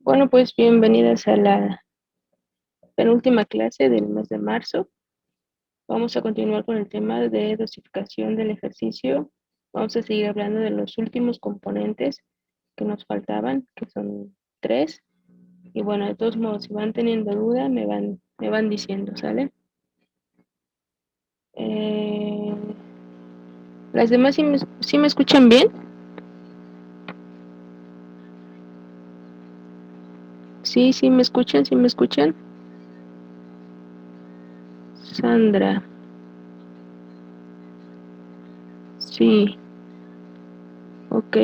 Bueno, pues bienvenidas a la penúltima clase del mes de marzo. Vamos a continuar con el tema de dosificación del ejercicio. Vamos a seguir hablando de los últimos componentes que nos faltaban, que son tres. Y bueno, de todos modos, si van teniendo duda, me van diciendo, ¿sale? Eh, ¿Las demás sí me escuchan bien? Sí, sí me escuchan, sí me escuchan. Sandra, sí, ok,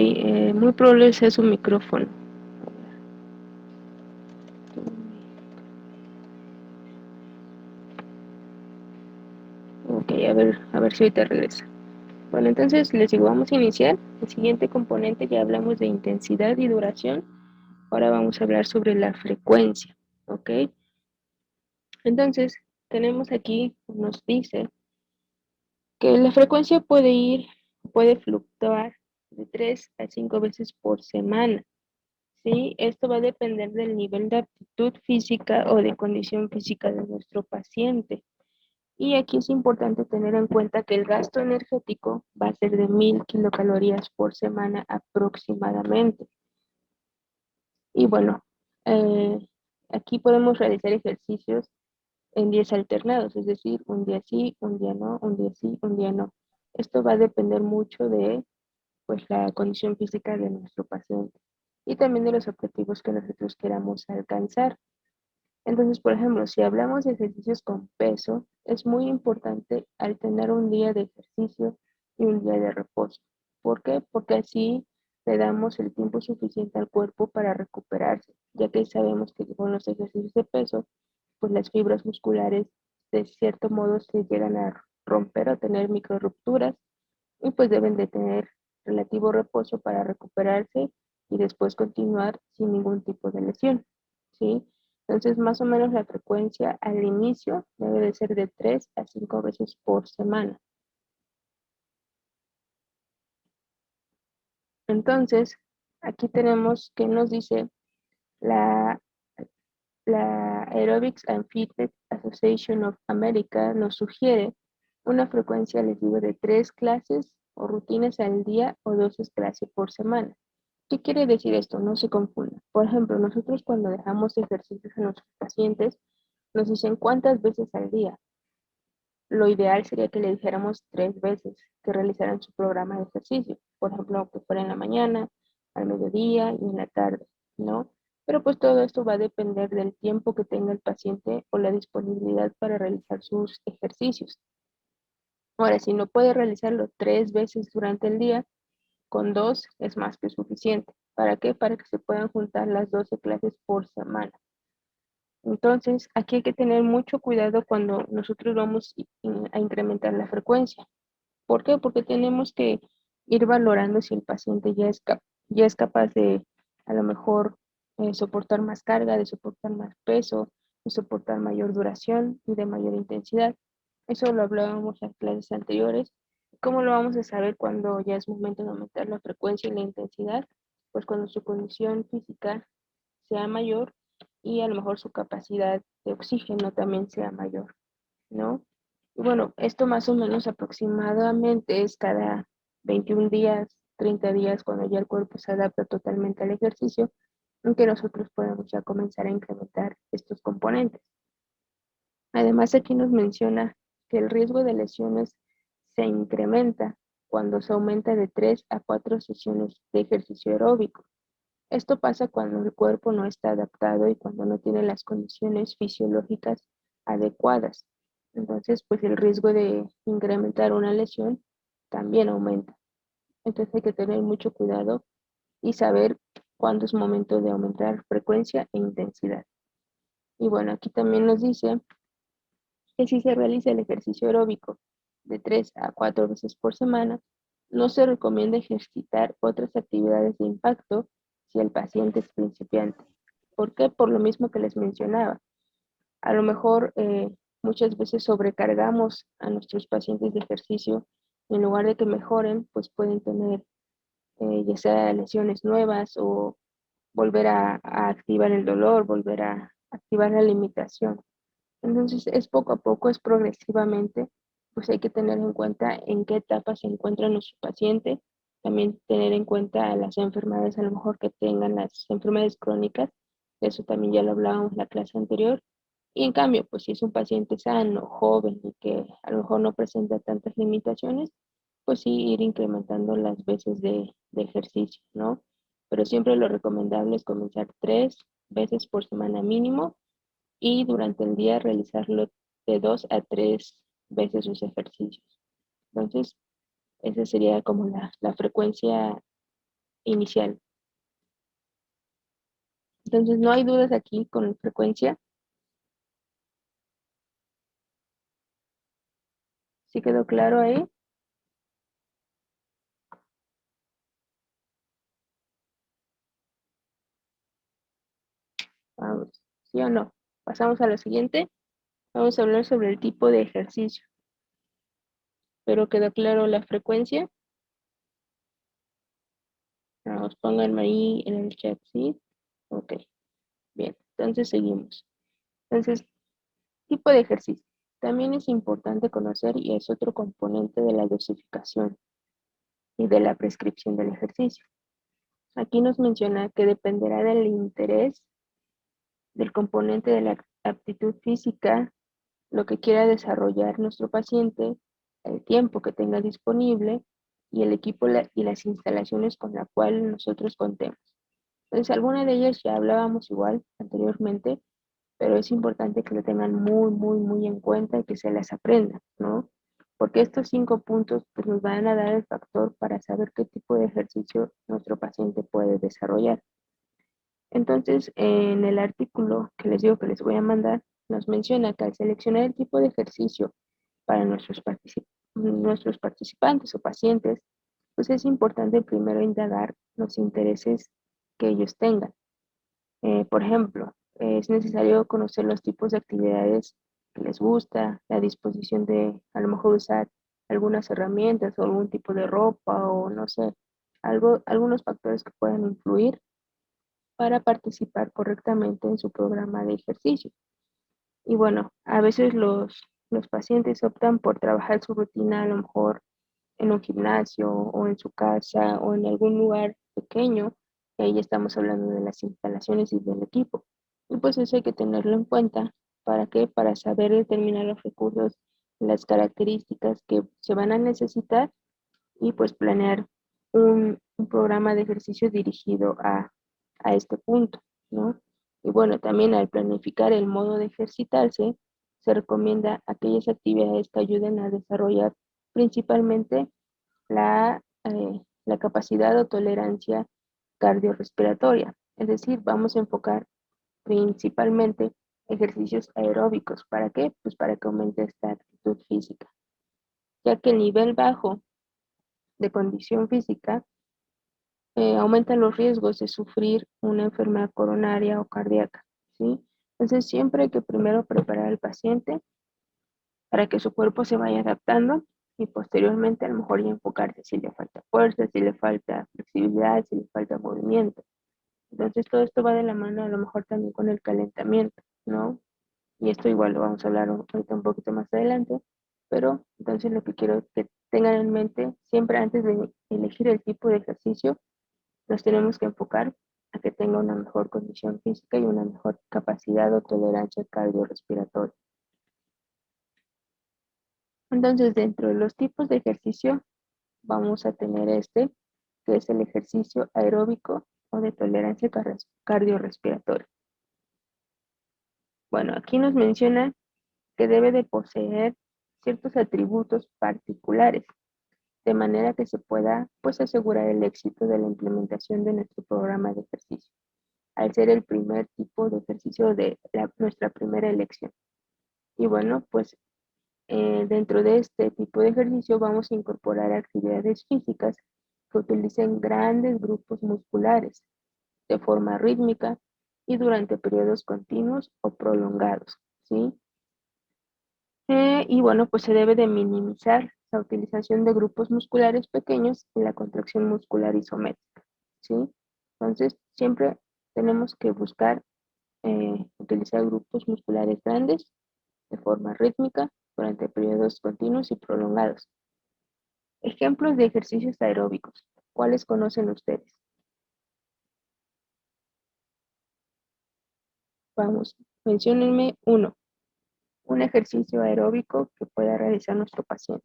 muy probable sea su micrófono. Ok, a ver si ahorita regresa. Bueno, entonces les digo, vamos a iniciar. El siguiente componente, ya hablamos de intensidad y duración. Ahora vamos a hablar sobre la frecuencia, ¿ok? Entonces, tenemos aquí, nos dice que la frecuencia puede fluctuar de 3 a 5 veces por semana, ¿sí? Esto va a depender del nivel de aptitud física o de condición física de nuestro paciente. Y aquí es importante tener en cuenta que el gasto energético va a ser de 1000 kilocalorías por semana aproximadamente. Y bueno, eh, aquí podemos realizar ejercicios en días alternados, es decir, un día sí, un día no, un día sí, un día no. Esto va a depender mucho de pues, la condición física de nuestro paciente y también de los objetivos que nosotros queramos alcanzar. Entonces, por ejemplo, si hablamos de ejercicios con peso, es muy importante alternar un día de ejercicio y un día de reposo. ¿Por qué? Porque así le damos el tiempo suficiente al cuerpo para recuperarse, ya que sabemos que con los ejercicios de peso, pues las fibras musculares de cierto modo se llegan a romper o tener micro rupturas y pues deben de tener relativo reposo para recuperarse y después continuar sin ningún tipo de lesión, ¿sí? Entonces, más o menos la frecuencia al inicio debe de ser de 3 a 5 veces por semana. Entonces, aquí tenemos que nos dice la, la Aerobics and Fitness Association of America nos sugiere una frecuencia, les digo, de 3 clases o rutinas al día o 12 clases por semana. ¿Qué quiere decir esto? No se confunda. Por ejemplo, nosotros cuando dejamos ejercicios a nuestros pacientes, nos dicen cuántas veces al día. Lo ideal sería que le dijéramos 3 veces que realizaran su programa de ejercicio. Por ejemplo, que fuera en la mañana, al mediodía y en la tarde, ¿no? Pero pues todo esto va a depender del tiempo que tenga el paciente o la disponibilidad para realizar sus ejercicios. Ahora, si no puede realizarlo 3 veces durante el día, con dos es más que suficiente. ¿Para qué? Para que se puedan juntar las 12 clases por semana. Entonces, aquí hay que tener mucho cuidado cuando nosotros vamos a incrementar la frecuencia. ¿Por qué? Porque tenemos que ir valorando si el paciente ya es capaz de a lo mejor soportar más carga, de soportar más peso, de soportar mayor duración y de mayor intensidad. Eso lo hablábamos en clases anteriores. ¿Cómo lo vamos a saber cuando ya es momento de aumentar la frecuencia y la intensidad? Pues cuando su condición física sea mayor y a lo mejor su capacidad de oxígeno también sea mayor, ¿no? Y bueno, esto más o menos aproximadamente es cada 21 días, 30 días, cuando ya el cuerpo se adapta totalmente al ejercicio, en que nosotros podemos ya comenzar a incrementar estos componentes. Además, aquí nos menciona que el riesgo de lesiones se incrementa cuando se aumenta de 3 a 4 sesiones de ejercicio aeróbico. Esto pasa cuando el cuerpo no está adaptado y cuando no tiene las condiciones fisiológicas adecuadas. Entonces, pues el riesgo de incrementar una lesión también aumenta. Entonces hay que tener mucho cuidado y saber cuándo es momento de aumentar frecuencia e intensidad. Y bueno, aquí también nos dice que si se realiza el ejercicio aeróbico de 3 a 4 veces por semana, no se recomienda ejercitar otras actividades de impacto si el paciente es principiante. ¿Por qué? Por lo mismo que les mencionaba. A lo mejor muchas veces sobrecargamos a nuestros pacientes de ejercicio y en lugar de que mejoren, pues pueden tener ya sea lesiones nuevas o volver a activar el dolor, volver a activar la limitación. Entonces es poco a poco, es progresivamente, pues hay que tener en cuenta en qué etapa se encuentra nuestro paciente, también tener en cuenta las enfermedades a lo mejor que tengan, las enfermedades crónicas, eso también ya lo hablábamos en la clase anterior, y en cambio, pues si es un paciente sano, joven y que a lo mejor no presenta tantas limitaciones, pues sí ir incrementando las veces de ejercicio, ¿no? Pero siempre lo recomendable es comenzar 3 veces por semana mínimo y durante el día realizarlo de 2 a 3 veces los ejercicios. Entonces, esa sería como la frecuencia inicial. Entonces, no hay dudas aquí con la frecuencia. ¿Sí quedó claro ahí? Vamos, ¿sí o no? Pasamos a la siguiente. Vamos a hablar sobre el tipo de ejercicio. Pero quedó claro la frecuencia. Vamos, pónganme ahí en el chat, ¿sí? Ok, bien. Entonces seguimos. Entonces, tipo de ejercicio. También es importante conocer y es otro componente de la dosificación y de la prescripción del ejercicio. Aquí nos menciona que dependerá del interés, del componente de la aptitud física, lo que quiera desarrollar nuestro paciente, el tiempo que tenga disponible y el equipo y las instalaciones con la cual nosotros contemos. Entonces, alguna de ellas ya hablábamos igual anteriormente, pero es importante que lo tengan muy, muy, muy en cuenta y que se las aprendan, ¿no? Porque estos 5 puntos pues, nos van a dar el factor para saber qué tipo de ejercicio nuestro paciente puede desarrollar. Entonces, en el artículo que les digo que les voy a mandar, nos menciona que al seleccionar el tipo de ejercicio para nuestros participantes o pacientes, pues es importante primero indagar los intereses que ellos tengan. Por ejemplo, es necesario conocer los tipos de actividades que les gusta, la disposición de a lo mejor usar algunas herramientas o algún tipo de ropa o no sé, algunos factores que puedan influir para participar correctamente en su programa de ejercicio. Y bueno, a veces los pacientes optan por trabajar su rutina a lo mejor en un gimnasio o en su casa o en algún lugar pequeño, y ahí ya estamos hablando de las instalaciones y del equipo. Y pues eso hay que tenerlo en cuenta. ¿Para qué? Para saber determinar los recursos, las características que se van a necesitar y pues planear un programa de ejercicio dirigido a este punto, ¿no? Y bueno, también al planificar el modo de ejercitarse, se recomienda aquellas actividades que ayuden a desarrollar principalmente la capacidad o tolerancia cardiorrespiratoria. Es decir, vamos a enfocar principalmente ejercicios aeróbicos. ¿Para qué? Pues para que aumente esta actitud física, ya que el nivel bajo de condición física aumenta los riesgos de sufrir una enfermedad coronaria o cardíaca, ¿sí? Entonces siempre hay que primero preparar al paciente para que su cuerpo se vaya adaptando y posteriormente a lo mejor ya enfocarse si le falta fuerza, si le falta flexibilidad, si le falta movimiento. Entonces todo esto va de la mano a lo mejor también con el calentamiento, ¿no? Y esto igual lo vamos a hablar ahorita un poquito más adelante, pero entonces lo que quiero que tengan en mente, siempre antes de elegir el tipo de ejercicio, nos tenemos que enfocar a que tenga una mejor condición física y una mejor capacidad o tolerancia cardiorrespiratoria. Entonces, dentro de los tipos de ejercicio, vamos a tener este, que es el ejercicio aeróbico o de tolerancia cardiorrespiratoria. Bueno, aquí nos menciona que debe de poseer ciertos atributos particulares, de manera que se pueda pues asegurar el éxito de la implementación de nuestro programa de ejercicio, al ser el primer tipo de ejercicio de nuestra primera elección. Y bueno, pues dentro de este tipo de ejercicio vamos a incorporar actividades físicas que utilicen grandes grupos musculares de forma rítmica y durante periodos continuos o prolongados, ¿sí? Y bueno, pues se debe de minimizar la utilización de grupos musculares pequeños en la contracción muscular isométrica, ¿sí? Entonces, siempre tenemos que buscar utilizar grupos musculares grandes de forma rítmica durante periodos continuos y prolongados. Ejemplos de ejercicios aeróbicos. ¿Cuáles conocen ustedes? Vamos, menciónenme uno. Un ejercicio aeróbico que pueda realizar nuestro paciente.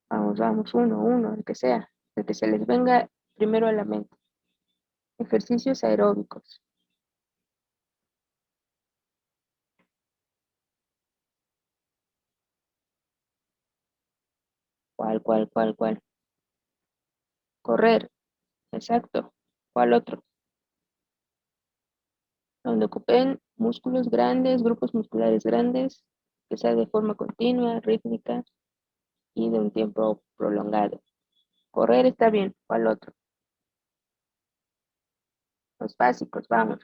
Vamos, uno, el que se les venga primero a la mente. Ejercicios aeróbicos. ¿Cuál? Correr, exacto. ¿Cuál otro? Donde ocupen músculos grandes, grupos musculares grandes, que sea de forma continua, rítmica y de un tiempo prolongado. Correr está bien. ¿Cuál otro? Los básicos, vamos.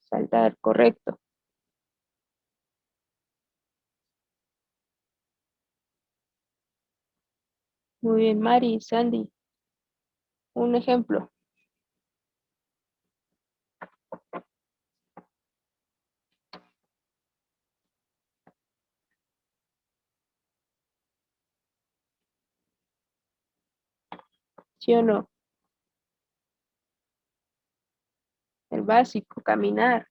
Saltar, correcto. Muy bien, Mari, Sandy. Un ejemplo, ¿sí o no? El básico, caminar.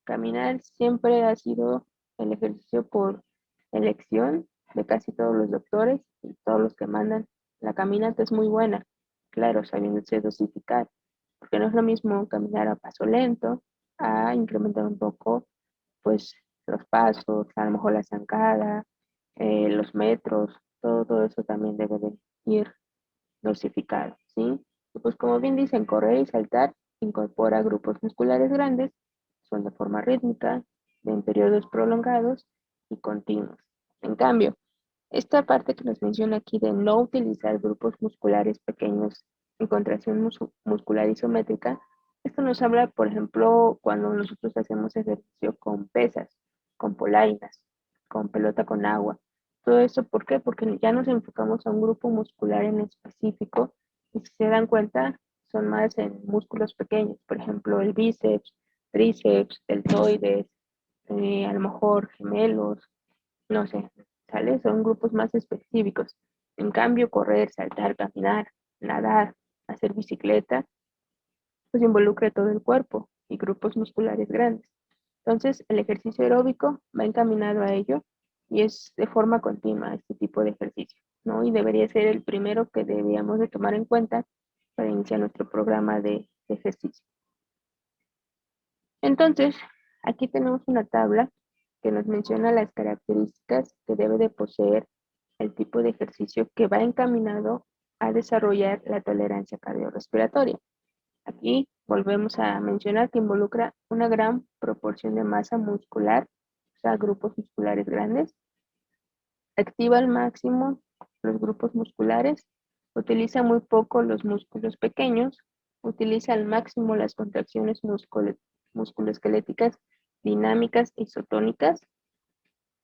Caminar siempre ha sido el ejercicio por elección de casi todos los doctores y todos los que mandan. La caminata es muy buena, claro, sabiéndose dosificar, porque no es lo mismo caminar a paso lento a incrementar un poco, pues, los pasos, a lo mejor la zancada, los metros, todo eso también debe de ir dosificado, ¿sí? Y pues como bien dicen, correr y saltar incorpora grupos musculares grandes, son de forma rítmica, en periodos prolongados y continuos. En cambio, esta parte que nos menciona aquí de no utilizar grupos musculares pequeños en contracción muscular isométrica, esto nos habla, por ejemplo, cuando nosotros hacemos ejercicio con pesas, con polainas, con pelota con agua. Todo eso, ¿por qué? Porque ya nos enfocamos a un grupo muscular en específico y si se dan cuenta, son más en músculos pequeños, por ejemplo, el bíceps, tríceps, deltoides, a lo mejor gemelos, no sé, ¿sale? Son grupos más específicos. En cambio, correr, saltar, caminar, nadar, hacer bicicleta, pues involucra todo el cuerpo y grupos musculares grandes. Entonces, el ejercicio aeróbico va encaminado a ello y es de forma continua este tipo de ejercicio, ¿no? Y debería ser el primero que debíamos de tomar en cuenta para iniciar nuestro programa de ejercicio. Entonces, aquí tenemos una tabla que nos menciona las características que debe de poseer el tipo de ejercicio que va encaminado a desarrollar la tolerancia cardiorrespiratoria. Aquí volvemos a mencionar que involucra una gran proporción de masa muscular, o sea, grupos musculares grandes, activa al máximo los grupos musculares, utiliza muy poco los músculos pequeños, utiliza al máximo las contracciones musculoesqueléticas dinámicas isotónicas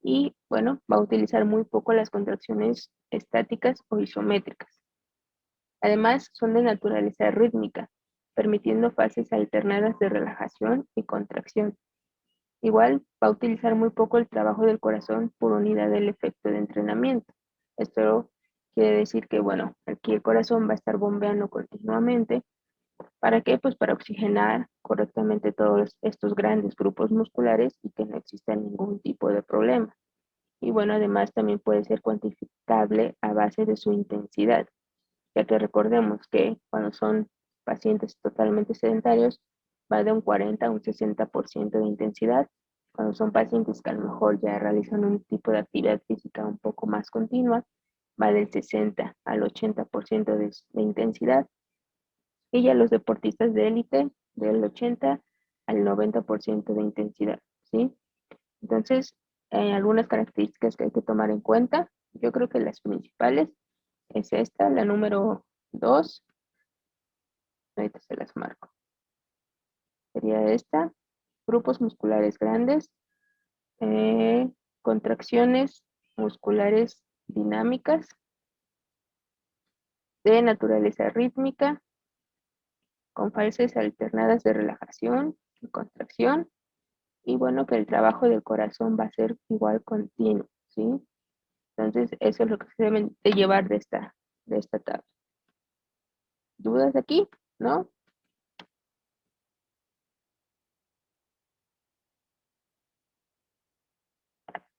y, bueno, va a utilizar muy poco las contracciones estáticas o isométricas. Además, son de naturaleza rítmica, permitiendo fases alternadas de relajación y contracción. Igual va a utilizar muy poco el trabajo del corazón por unidad del efecto de entrenamiento. Esto quiere decir que, bueno, aquí el corazón va a estar bombeando continuamente. ¿Para qué? Pues para oxigenar correctamente todos estos grandes grupos musculares y que no exista ningún tipo de problema. Y bueno, además también puede ser cuantificable a base de su intensidad, ya que recordemos que cuando son pacientes totalmente sedentarios va de un 40 a un 60% de intensidad. Cuando son pacientes que a lo mejor ya realizan un tipo de actividad física un poco más continua, va del 60 al 80% de intensidad. Y ya los deportistas de élite del 80 al 90% de intensidad, ¿sí? Entonces, algunas características que hay que tomar en cuenta, yo creo que las principales es esta, la número 2, ahorita se las marco. Sería esta, grupos musculares grandes, contracciones musculares dinámicas de naturaleza rítmica, con fases alternadas de relajación y contracción, y bueno, que el trabajo del corazón va a ser igual continuo, ¿sí? Entonces, eso es lo que se deben de llevar de esta tabla. ¿Dudas aquí? ¿No?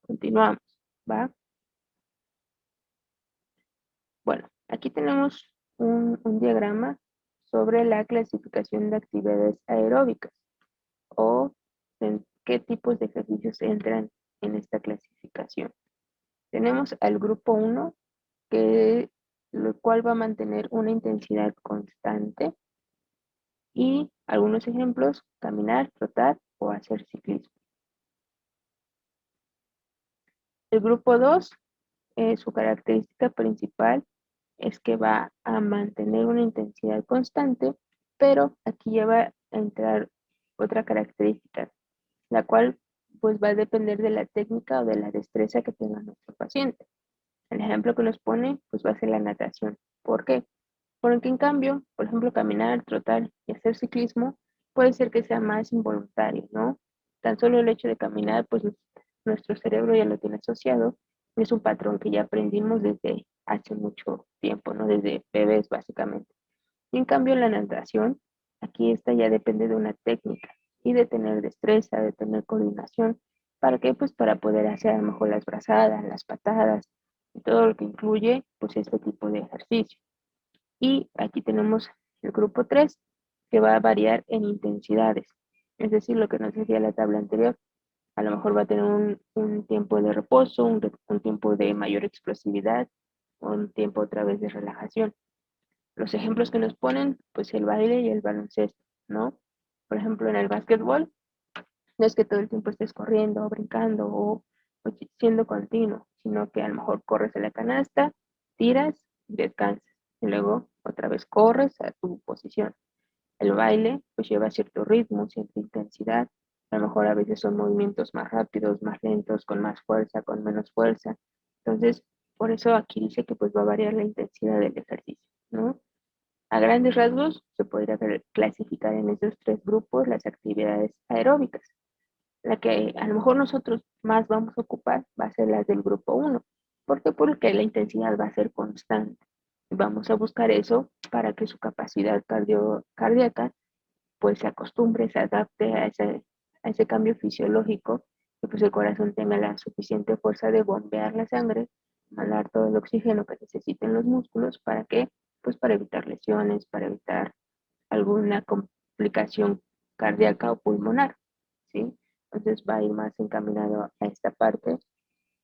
Continuamos, ¿va? Bueno, aquí tenemos un diagrama sobre la clasificación de actividades aeróbicas o en qué tipos de ejercicios entran en esta clasificación. Tenemos al grupo 1, lo cual va a mantener una intensidad constante, y algunos ejemplos: caminar, trotar o hacer ciclismo. El grupo 2, su característica principal es que va a mantener una intensidad constante, pero aquí ya va a entrar otra característica, la cual pues va a depender de la técnica o de la destreza que tenga nuestro paciente. El ejemplo que nos pone pues va a ser la natación. ¿Por qué? Porque en cambio, por ejemplo, caminar, trotar y hacer ciclismo puede ser que sea más involuntario, ¿no? Tan solo el hecho de caminar, pues nuestro cerebro ya lo tiene asociado, es un patrón que ya aprendimos desde hace mucho tiempo, ¿no? Desde bebés, básicamente. Y en cambio, la natación, aquí esta ya depende de una técnica y de tener destreza, de tener coordinación. ¿Para qué? Pues para poder hacer a lo mejor las brazadas, las patadas y todo lo que incluye pues este tipo de ejercicio. Y aquí tenemos el grupo 3, que va a variar en intensidades. Es decir, lo que nos decía la tabla anterior, a lo mejor va a tener un tiempo de reposo, un tiempo de mayor explosividad, un tiempo otra vez de relajación. Los ejemplos que nos ponen, pues el baile y el baloncesto, ¿no? Por ejemplo, en el básquetbol, no es que todo el tiempo estés corriendo o brincando o siendo continuo, sino que a lo mejor corres a la canasta, tiras y descansas. Y luego otra vez corres a tu posición. El baile pues lleva cierto ritmo, cierta intensidad. A lo mejor a veces son movimientos más rápidos, más lentos, con más fuerza, con menos fuerza. Entonces, por eso aquí dice que pues va a variar la intensidad del ejercicio, ¿no? A grandes rasgos, se podría clasificar en esos tres grupos las actividades aeróbicas. La que a lo mejor nosotros más vamos a ocupar va a ser las del grupo 1. ¿Por qué? Porque la intensidad va a ser constante. Vamos a buscar eso para que su capacidad cardíaca pues se acostumbre, se adapte a ese cambio fisiológico, y pues el corazón tenga la suficiente fuerza de bombear la sangre, mandar todo el oxígeno que necesiten los músculos. ¿Para qué? Pues para evitar lesiones, para evitar alguna complicación cardíaca o pulmonar, ¿sí? Entonces va a ir más encaminado a esta parte,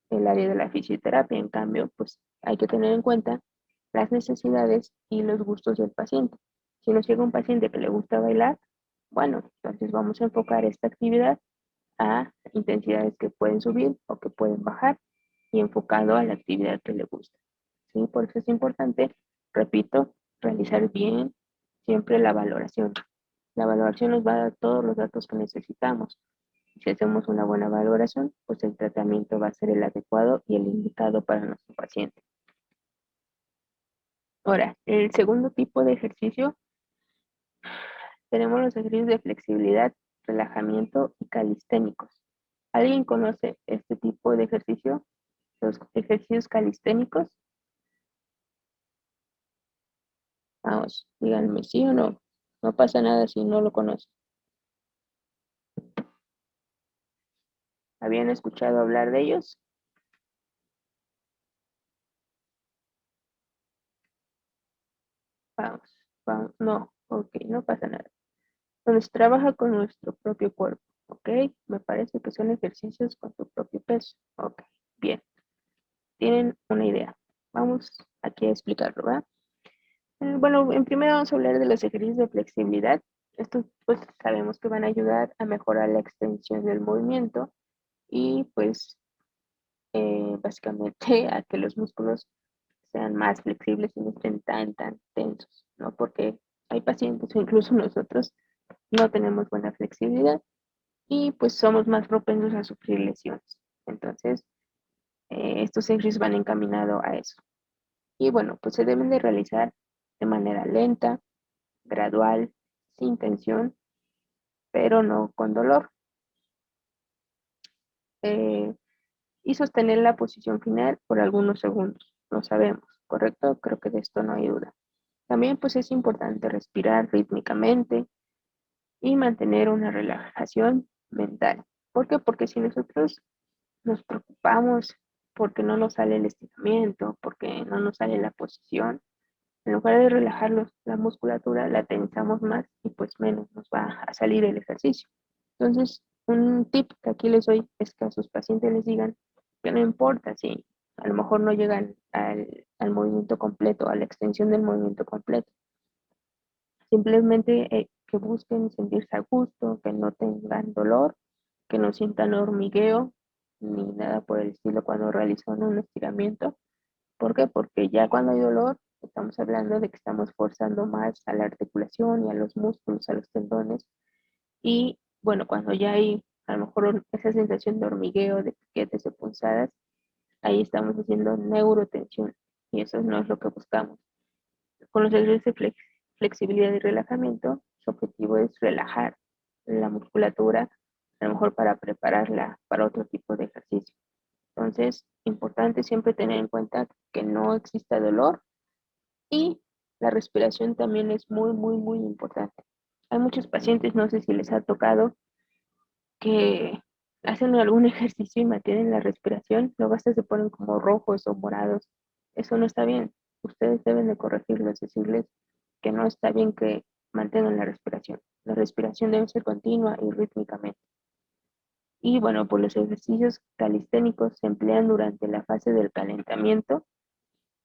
el área de la fisioterapia. En cambio, pues hay que tener en cuenta las necesidades y los gustos del paciente. Si nos llega un paciente que le gusta bailar, bueno, entonces vamos a enfocar esta actividad a intensidades que pueden subir o que pueden bajar, y enfocado a la actividad que le gusta, ¿sí? Por eso es importante, repito, realizar bien siempre la valoración. La valoración nos va a dar todos los datos que necesitamos. Si hacemos una buena valoración, pues el tratamiento va a ser el adecuado y el indicado para nuestro paciente. Ahora, el segundo tipo de ejercicio, tenemos los ejercicios de flexibilidad, relajamiento y calisténicos. ¿Alguien conoce este tipo de ejercicio? Los ejercicios calisténicos. Vamos, díganme sí o no. No pasa nada si no lo conocen. ¿Habían escuchado hablar de ellos? Vamos, vamos. No, ok, no pasa nada. Donde se trabaja con nuestro propio cuerpo, ¿ok? Me parece que son ejercicios con tu propio peso. Ok, bien. Tienen una idea. Vamos aquí a explicarlo, ¿va? Bueno, en primero vamos a hablar de los ejercicios de flexibilidad. Estos pues sabemos que van a ayudar a mejorar la extensión del movimiento y pues básicamente a que los músculos sean más flexibles y no estén tan tensos, ¿no? Porque hay pacientes o incluso nosotros no tenemos buena flexibilidad. y pues somos más propensos a sufrir lesiones. Entonces, estos ejercicios van encaminados a eso. Y bueno, pues se deben de realizar de manera lenta, gradual, sin tensión, pero no con dolor. Eh, y sostener la posición final por algunos segundos. Lo sabemos, ¿correcto? Creo que de esto no hay duda. También pues es importante respirar rítmicamente y mantener una relajación mental. ¿Por qué? Porque si nosotros nos preocupamos porque no nos sale el estiramiento, porque no nos sale la posición, en lugar de relajar la musculatura, la tensamos más y pues menos nos va a salir el ejercicio. Entonces, un tip que aquí les doy es que a sus pacientes les digan que no importa si a lo mejor no llegan al movimiento completo, a la extensión del movimiento completo. Simplemente que busquen sentirse a gusto, que no tengan dolor, que no sientan hormigueo ni nada por el estilo cuando realizan un estiramiento. ¿Por qué? Porque ya cuando hay dolor, estamos hablando de que estamos forzando más a la articulación y a los músculos, a los tendones. Y bueno, cuando ya hay a lo mejor esa sensación de hormigueo, de piquetes, de punzadas, ahí estamos haciendo neurotensión. Y eso no es lo que buscamos. Con los ejercicios de flexibilidad y relajamiento, su objetivo es relajar la musculatura, a lo mejor para prepararla para otro tipo de ejercicio. Entonces, importante siempre tener en cuenta que no exista dolor y la respiración también es muy, muy, muy importante. Hay muchos pacientes, no sé si les ha tocado, que hacen algún ejercicio y mantienen la respiración, luego hasta se ponen como rojos o morados. Eso no está bien. Ustedes deben de corregirlos, decirles que no está bien que mantengan la respiración. La respiración debe ser continua y rítmicamente. Y bueno, pues los ejercicios calisténicos se emplean durante la fase del calentamiento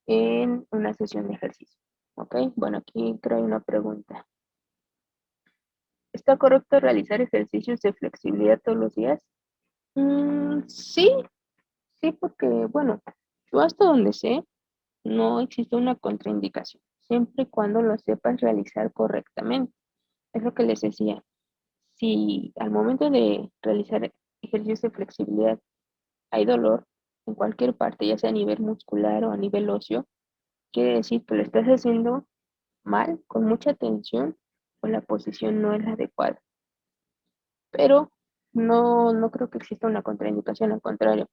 en una sesión de ejercicio. ¿Ok? Bueno, aquí creo hay una pregunta. ¿Está correcto realizar ejercicios de flexibilidad todos los días? Sí, sí, porque, bueno, yo hasta donde sé, no existe una contraindicación, siempre y cuando lo sepas realizar correctamente. Es lo que les decía. Si al momento de realizar ejercicios de flexibilidad hay dolor en cualquier parte, ya sea a nivel muscular o a nivel óseo, quiere decir que lo estás haciendo mal, con mucha tensión, o la posición no es la adecuada. Pero no creo que exista una contraindicación, al contrario.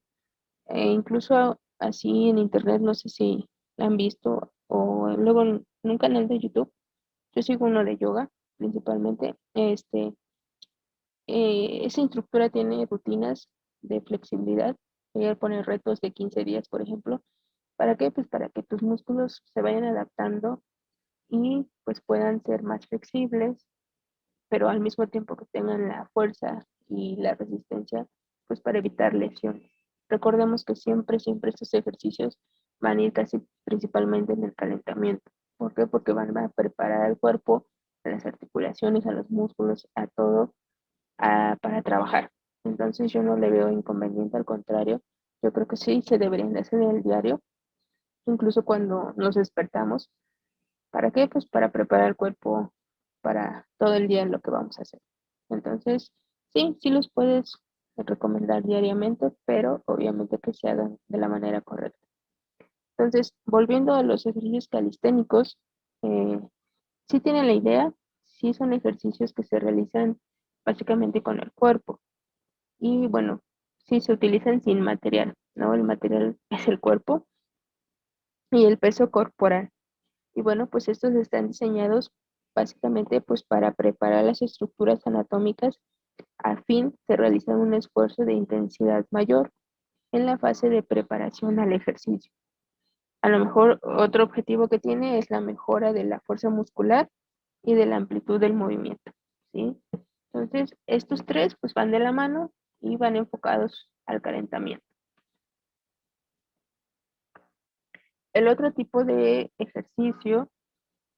Incluso así en internet, no sé si la han visto, o luego en un canal de YouTube, yo sigo uno de yoga principalmente, esa instructora tiene rutinas de flexibilidad, ella pone retos de 15 días, por ejemplo. ¿Para qué? Pues para que tus músculos se vayan adaptando y pues puedan ser más flexibles, pero al mismo tiempo que tengan la fuerza y la resistencia, pues para evitar lesiones. Recordemos que siempre, siempre estos ejercicios van a ir casi principalmente en el calentamiento. ¿Por qué? Porque van a preparar al cuerpo, a las articulaciones, a los músculos, a todo para trabajar. Entonces yo no le veo inconveniente, al contrario, yo creo que sí se deberían de hacer en el diario, incluso cuando nos despertamos. ¿Para qué? Pues para preparar el cuerpo para todo el día en lo que vamos a hacer. Entonces, sí, sí los puedes recomendar diariamente, pero obviamente que se hagan de la manera correcta. Entonces, volviendo a los ejercicios calisténicos, eh, sí tienen la idea, sí son ejercicios que se realizan básicamente con el cuerpo. Y bueno, sí se utilizan sin material, ¿no? El material es el cuerpo y el peso corporal. Y bueno, pues estos están diseñados básicamente pues para preparar las estructuras anatómicas a fin de realizar un esfuerzo de intensidad mayor en la fase de preparación al ejercicio. A lo mejor otro objetivo que tiene es la mejora de la fuerza muscular y de la amplitud del movimiento, ¿sí? Entonces, estos tres pues van de la mano y van enfocados al calentamiento. El otro tipo de ejercicio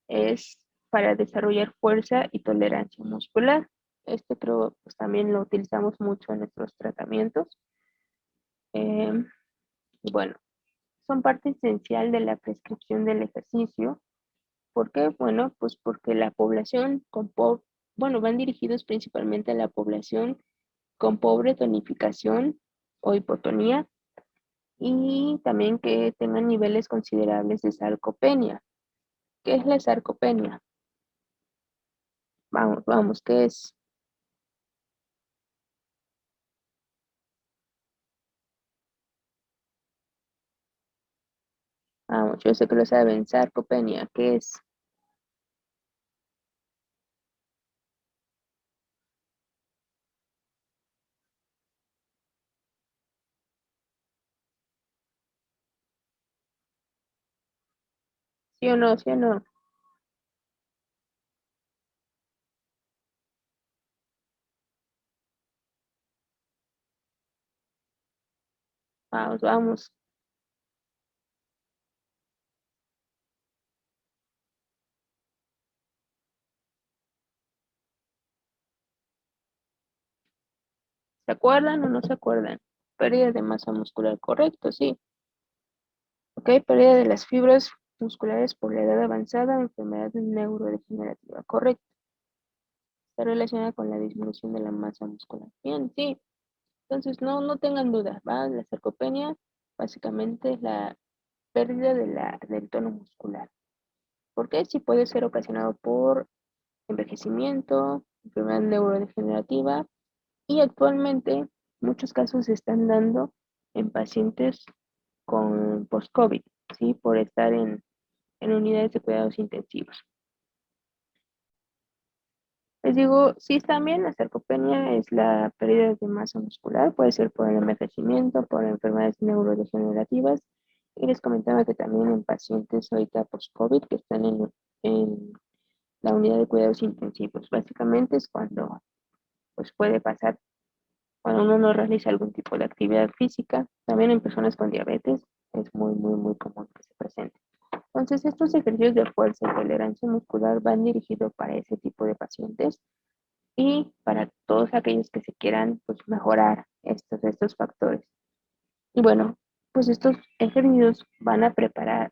es para desarrollar fuerza y tolerancia muscular. Este creo pues también lo utilizamos mucho en nuestros tratamientos. Eh, y bueno, son parte esencial de la prescripción del ejercicio. ¿Por qué? Bueno, pues porque la población bueno, van dirigidos principalmente a la población con pobre tonificación o hipotonía y también que tengan niveles considerables de sarcopenia. ¿Qué es la sarcopenia? Vamos, vamos, ¿qué es? Vamos, yo sé que lo saben, sarcopenia, ¿qué es? ¿Sí o no? ¿Sí o no? Vamos, vamos. ¿Se acuerdan o no se acuerdan? Pérdida de masa muscular, correcto, sí. Ok, pérdida de las fibras musculares por la edad avanzada o enfermedad neurodegenerativa, correcto. Está relacionada con la disminución de la masa muscular. Bien, sí. Entonces, no tengan duda, ¿va? La sarcopenia básicamente es la pérdida del tono muscular. ¿Por qué? Sí puede ser ocasionado por envejecimiento, enfermedad neurodegenerativa y actualmente muchos casos se están dando en pacientes con post-COVID, ¿sí? Por estar en unidades de cuidados intensivos. Les digo, sí, también la sarcopenia es la pérdida de masa muscular, puede ser por el envejecimiento, por enfermedades neurodegenerativas. Y les comentaba que también en pacientes ahorita post-COVID que están en la unidad de cuidados intensivos. Básicamente es cuando pues puede pasar cuando uno no realiza algún tipo de actividad física. También en personas con diabetes es muy común que se presente. Entonces, estos ejercicios de fuerza y tolerancia muscular van dirigidos para ese tipo de pacientes y para todos aquellos que se quieran pues, mejorar estos factores. Y bueno, pues estos ejercicios van a preparar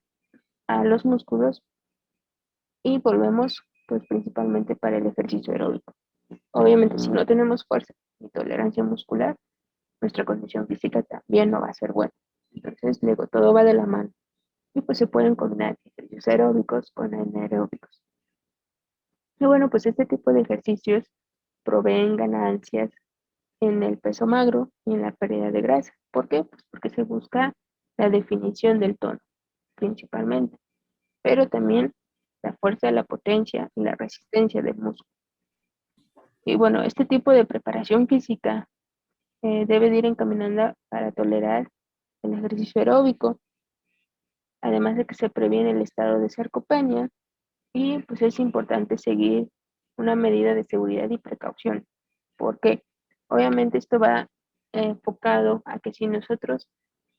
a los músculos y volvemos pues principalmente para el ejercicio aeróbico. Obviamente, si no tenemos fuerza ni tolerancia muscular, nuestra condición física también no va a ser buena. Entonces, luego todo va de la mano. Y pues se pueden combinar ejercicios aeróbicos con anaeróbicos. Y bueno, pues este tipo de ejercicios proveen ganancias en el peso magro y en la pérdida de grasa. ¿Por qué? Pues porque se busca la definición del tono, principalmente, pero también la fuerza, la potencia y la resistencia del músculo. Y bueno, este tipo de preparación física debe de ir encaminada para tolerar el ejercicio aeróbico, además de que se previene el estado de sarcopenia y pues es importante seguir una medida de seguridad y precaución, porque obviamente esto va enfocado a que si nosotros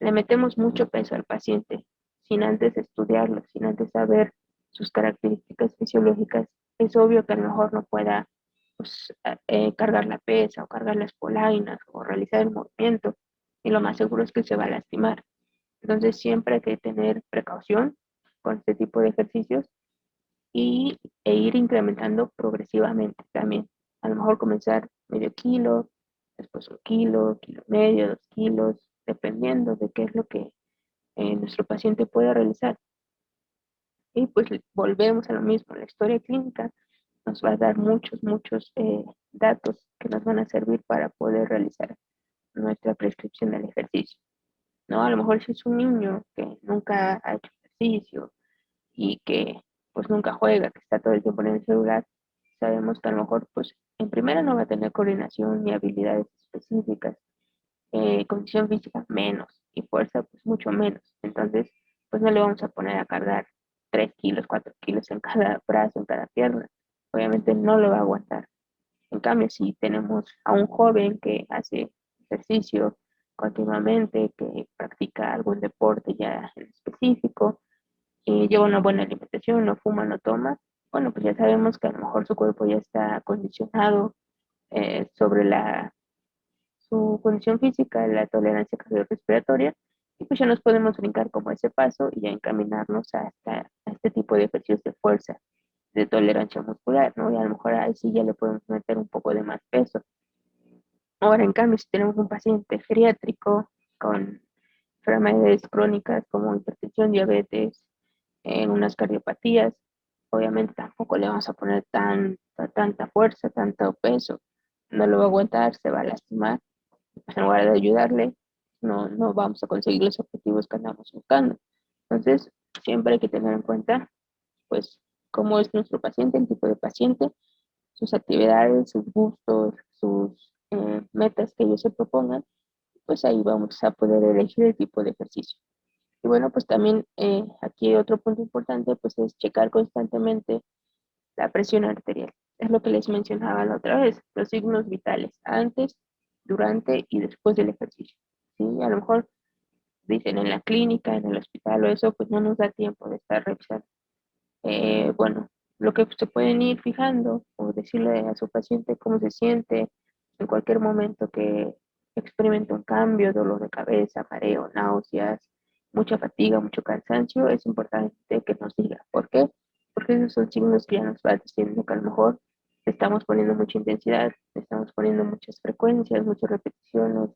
le metemos mucho peso al paciente sin antes estudiarlo, sin antes saber sus características fisiológicas, es obvio que a lo mejor no pueda pues, cargar la pesa o cargar las polainas o realizar el movimiento y lo más seguro es que se va a lastimar. Entonces siempre hay que tener precaución con este tipo de ejercicios e ir incrementando progresivamente también. A lo mejor comenzar medio kilo, después un kilo, kilo y medio, 2 kilos, dependiendo de qué es lo que nuestro paciente pueda realizar. Y pues volvemos a lo mismo, la historia clínica nos va a dar muchos datos que nos van a servir para poder realizar nuestra prescripción del ejercicio. ¿No? A lo mejor si es un niño que nunca ha hecho ejercicio y que pues nunca juega, que está todo el tiempo en el celular, sabemos que a lo mejor pues en primera no va a tener coordinación ni habilidades específicas, condición física menos y fuerza pues mucho menos. Entonces pues no le vamos a poner a cargar 3 kilos, 4 kilos en cada brazo, en cada pierna. Obviamente no lo va a aguantar. En cambio, si tenemos a un joven que hace ejercicio continuamente, que practica algún deporte ya en específico, y lleva una buena alimentación, no fuma, no toma, bueno, pues ya sabemos que a lo mejor su cuerpo ya está acondicionado sobre su condición física, la tolerancia cardiorrespiratoria, y pues ya nos podemos brincar como ese paso y ya encaminarnos a este tipo de ejercicios de fuerza, de tolerancia muscular, ¿no? Y a lo mejor ahí sí ya le podemos meter un poco de más peso. Ahora, en cambio, si tenemos un paciente geriátrico con enfermedades crónicas como hipertensión, diabetes, unas cardiopatías, obviamente tampoco le vamos a poner tanta fuerza, tanto peso. No lo va a aguantar, se va a lastimar. Pues en lugar de ayudarle, no vamos a conseguir los objetivos que andamos buscando. Entonces, siempre hay que tener en cuenta, pues, cómo es nuestro paciente, el tipo de paciente, sus actividades, sus gustos, sus metas que ellos se propongan, pues ahí vamos a poder elegir el tipo de ejercicio. Y bueno, pues también aquí otro punto importante, pues es checar constantemente la presión arterial. Es lo que les mencionaba la otra vez, los signos vitales, antes, durante y después del ejercicio. ¿Sí? A lo mejor dicen en la clínica, en el hospital o eso, pues no nos da tiempo de estar revisando. Bueno, lo que se pueden ir fijando o decirle a su paciente cómo se siente en cualquier momento que experimente un cambio, dolor de cabeza, mareo, náuseas, mucha fatiga, mucho cansancio, es importante que nos diga. ¿Por qué? Porque esos son signos que ya nos va diciendo que a lo mejor le estamos poniendo mucha intensidad, le estamos poniendo muchas frecuencias, muchas repeticiones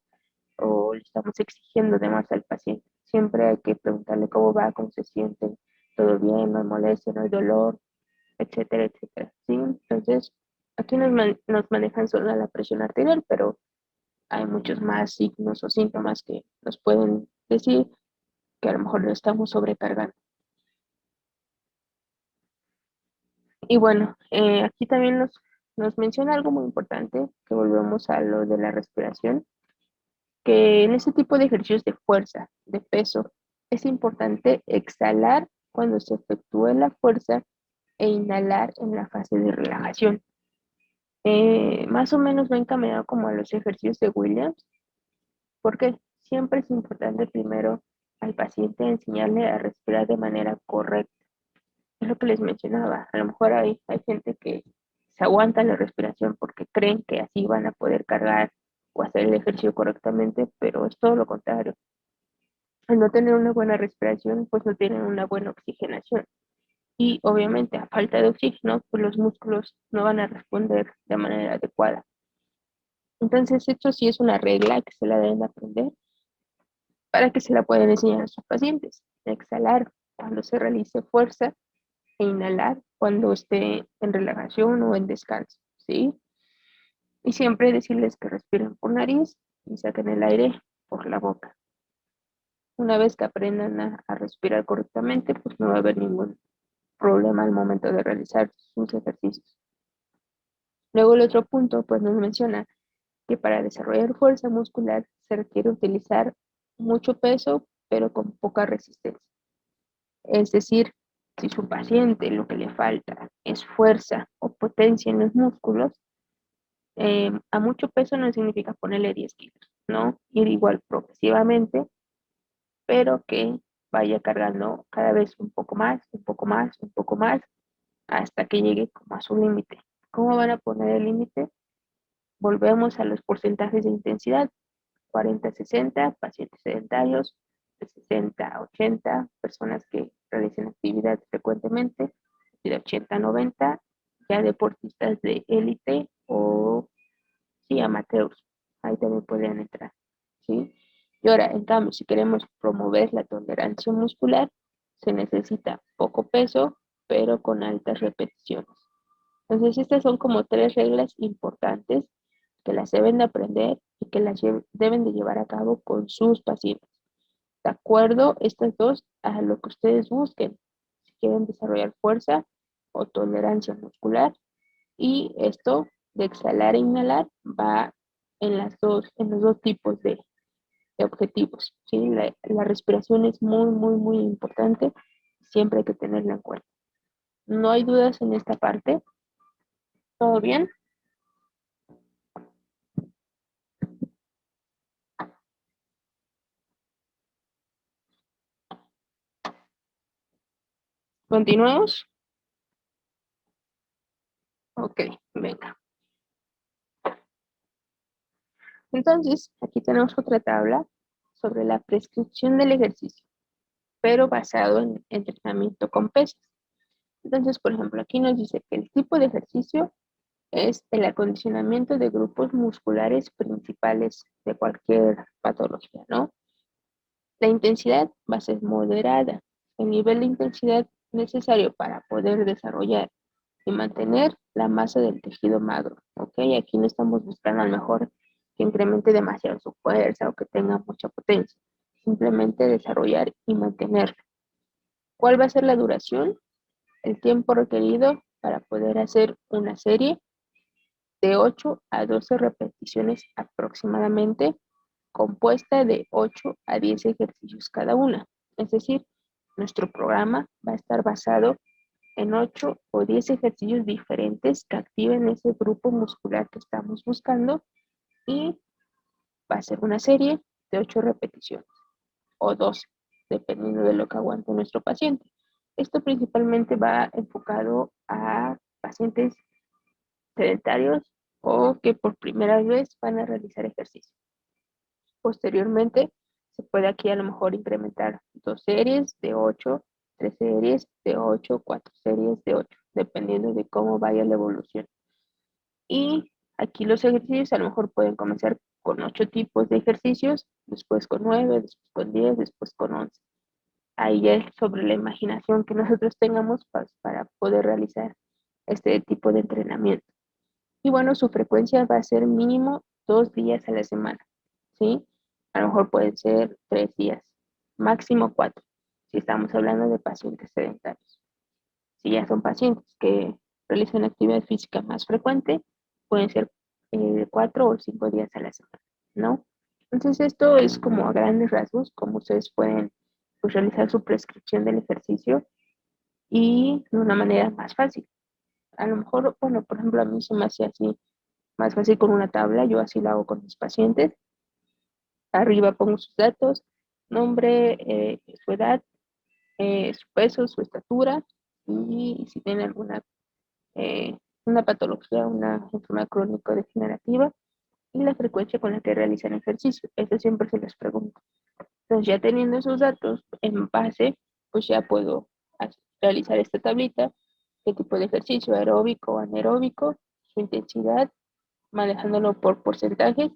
o le estamos exigiendo de más al paciente. Siempre hay que preguntarle cómo va, cómo se siente, todo bien, no hay molestia, no hay dolor, etcétera, etcétera. ¿Sí? Entonces, aquí nos manejan solo la presión arterial, pero hay muchos más signos o síntomas que nos pueden decir que a lo mejor lo estamos sobrecargando. Y bueno, aquí también nos menciona algo muy importante, que volvemos a lo de la respiración, que en ese tipo de ejercicios de fuerza, de peso, es importante exhalar cuando se efectúe la fuerza e inhalar en la fase de relajación. Más o menos va encaminado como a los ejercicios de Williams, porque siempre es importante primero al paciente enseñarle a respirar de manera correcta. Es lo que les mencionaba. A lo mejor hay gente que se aguanta la respiración porque creen que así van a poder cargar o hacer el ejercicio correctamente, pero es todo lo contrario. Al no tener una buena respiración, pues no tienen una buena oxigenación. Y obviamente a falta de oxígeno, pues los músculos no van a responder de manera adecuada. Entonces, esto sí es una regla que se la deben de aprender para que se la puedan enseñar a sus pacientes. Exhalar cuando se realice fuerza e inhalar cuando esté en relajación o en descanso, ¿sí? Y siempre decirles que respiren por nariz y saquen el aire por la boca. Una vez que aprendan a respirar correctamente, pues no va a haber ningún problema al momento de realizar sus ejercicios. Luego el otro punto, pues nos menciona que para desarrollar fuerza muscular se requiere utilizar mucho peso, pero con poca resistencia. Es decir, si su paciente lo que le falta es fuerza o potencia en los músculos, a mucho peso no significa ponerle 10 kilos, ¿no? Ir igual progresivamente, pero que vaya cargando cada vez un poco más, un poco más, un poco más, hasta que llegue como a su límite. ¿Cómo van a poner el límite? Volvemos a los porcentajes de intensidad, 40-60, pacientes sedentarios, de 60-80, personas que realicen actividad frecuentemente, de 80-90, ya deportistas de élite o sí, amateurs, ahí también podrían entrar, ¿sí? Y ahora, en cambio, si queremos promover la tolerancia muscular, se necesita poco peso, pero con altas repeticiones. Entonces, estas son como tres reglas importantes que las deben de aprender y que las deben de llevar a cabo con sus pacientes. De acuerdo, estas dos a lo que ustedes busquen. Si quieren desarrollar fuerza o tolerancia muscular, y esto de exhalar e inhalar va en los dos tipos de objetivos. ¿Sí? La respiración es muy, muy, muy importante. Siempre hay que tenerla en cuenta. No hay dudas en esta parte. ¿Todo bien? ¿Continuamos? Ok, venga. Entonces, aquí tenemos otra tabla sobre la prescripción del ejercicio, pero basado en entrenamiento con pesas. Entonces, por ejemplo, aquí nos dice que el tipo de ejercicio es el acondicionamiento de grupos musculares principales de cualquier patología, ¿no? La intensidad va a ser moderada. El nivel de intensidad necesario para poder desarrollar y mantener la masa del tejido magro, ¿ok? Aquí no estamos buscando a lo mejor que incremente demasiado su fuerza o que tenga mucha potencia. Simplemente desarrollar y mantenerla. ¿Cuál va a ser la duración? El tiempo requerido para poder hacer una serie de 8 a 12 repeticiones aproximadamente, compuesta de 8 a 10 ejercicios cada una. Es decir, nuestro programa va a estar basado en 8 o 10 ejercicios diferentes que activen ese grupo muscular que estamos buscando y va a ser una serie de 8 repeticiones o 12, dependiendo de lo que aguante nuestro paciente. Esto principalmente va enfocado a pacientes sedentarios o que por primera vez van a realizar ejercicio. Posteriormente, se puede aquí a lo mejor incrementar 2 series de 8, 3 series de 8, 4 series de 8, dependiendo de cómo vaya la evolución. Y aquí los ejercicios a lo mejor pueden comenzar con 8 tipos de ejercicios, después con 9, después con 10, después con 11. Ahí ya es sobre la imaginación que nosotros tengamos para poder realizar este tipo de entrenamiento. Y bueno, su frecuencia va a ser mínimo 2 días a la semana, ¿sí? A lo mejor pueden ser 3 días, máximo 4, si estamos hablando de pacientes sedentarios. Si ya son pacientes que realizan actividad física más frecuente, pueden ser 4 o 5 días a la semana, ¿no? Entonces esto es como a grandes rasgos, como ustedes pueden pues, realizar su prescripción del ejercicio y de una manera más fácil. A lo mejor, bueno, por ejemplo, a mí se me hace así más fácil con una tabla, yo así lo hago con mis pacientes. Arriba pongo sus datos, nombre, su edad, su peso, su estatura y si tiene alguna una patología, una enfermedad crónico-degenerativa y la frecuencia con la que realizan ejercicio. Eso siempre se les pregunta. Entonces, ya teniendo esos datos en base, pues ya puedo realizar esta tablita, qué tipo de ejercicio, aeróbico o anaeróbico, su intensidad, manejándolo por porcentajes,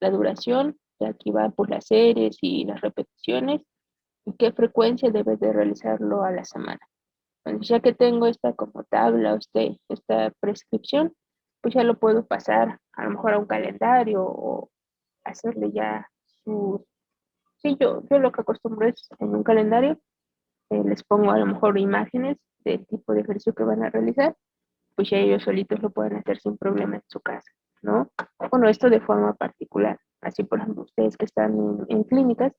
la duración, que aquí va por las series y las repeticiones, y qué frecuencia debes de realizarlo a la semana. Entonces, ya que tengo esta como tabla o esta prescripción, pues ya lo puedo pasar a lo mejor a un calendario o hacerle ya su... Sí, yo lo que acostumbro es en un calendario, les pongo a lo mejor imágenes del tipo de ejercicio que van a realizar, pues ya ellos solitos lo pueden hacer sin problema en su casa, ¿no? Bueno, esto de forma particular. Así, por ejemplo, ustedes que están en clínicas,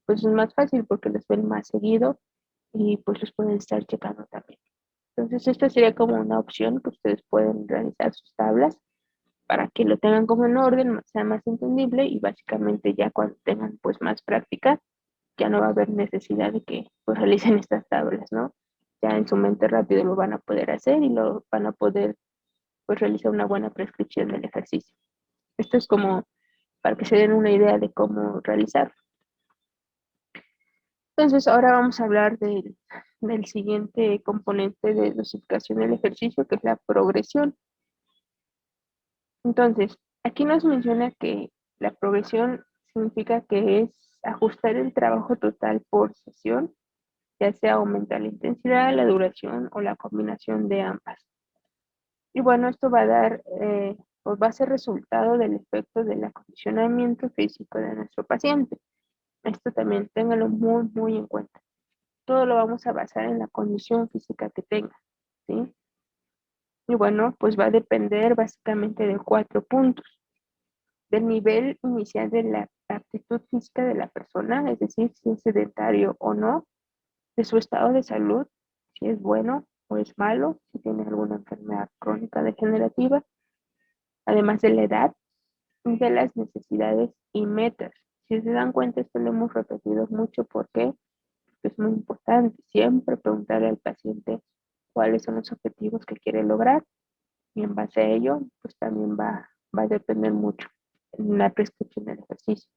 pues es más fácil porque les ven más seguido y pues los pueden estar checando también. Entonces, esta sería como una opción que ustedes pueden realizar sus tablas para que lo tengan como en orden, sea más entendible y básicamente ya cuando tengan pues más práctica, ya no va a haber necesidad de que pues realicen estas tablas, ¿no? Ya en su mente rápido lo van a poder hacer y lo van a poder pues realizar una buena prescripción del ejercicio. Esto es como para que se den una idea de cómo realizar. Entonces, ahora vamos a hablar del siguiente componente de dosificación del ejercicio, que es la progresión. Entonces, aquí nos menciona que la progresión significa que es ajustar el trabajo total por sesión, ya sea aumentar la intensidad, la duración o la combinación de ambas. Y bueno, esto va a dar, pues va a ser resultado del efecto del acondicionamiento físico de nuestro paciente. Esto también téngalo muy, muy en cuenta. Todo lo vamos a basar en la condición física que tenga, ¿sí? Y bueno, pues va a depender básicamente de 4 puntos. Del nivel inicial de la aptitud física de la persona, es decir, si es sedentario o no, de su estado de salud, si es bueno o es malo, si tiene alguna enfermedad crónica degenerativa, además de la edad y de las necesidades y metas. Si se dan cuenta, esto lo hemos repetido mucho porque es muy importante siempre preguntarle al paciente cuáles son los objetivos que quiere lograr y en base a ello, pues también va a depender mucho en la prescripción del ejercicio.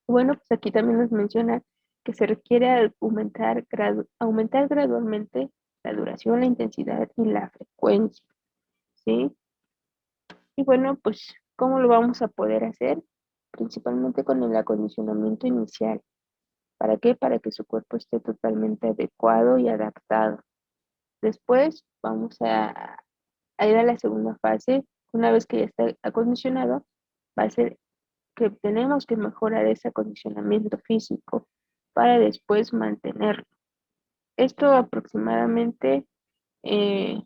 Bueno, pues aquí también nos menciona que se requiere aumentar gradualmente la duración, la intensidad y la frecuencia, ¿sí? Y bueno, pues, ¿cómo lo vamos a poder hacer? Principalmente con el acondicionamiento inicial. ¿Para qué? Para que su cuerpo esté totalmente adecuado y adaptado. Después vamos a ir a la segunda fase. Una vez que ya está acondicionado, va a ser que tenemos que mejorar ese acondicionamiento físico para después mantenerlo. Esto aproximadamente, eh,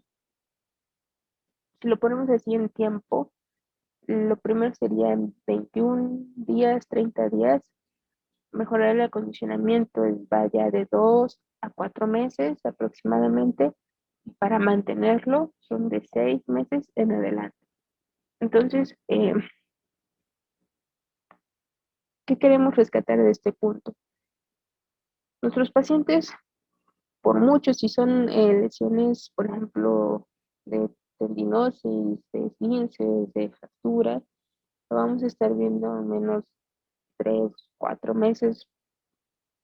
si lo ponemos así en tiempo, lo primero sería en 21 días, 30 días, mejorar el acondicionamiento vaya de 2 a 4 meses aproximadamente, y para mantenerlo son de 6 meses en adelante. Entonces, ¿qué queremos rescatar de este punto? Nuestros pacientes, por mucho, si son lesiones, por ejemplo, de tendinosis, de esguinces, de fracturas, lo vamos a estar viendo en menos 3, 4 meses,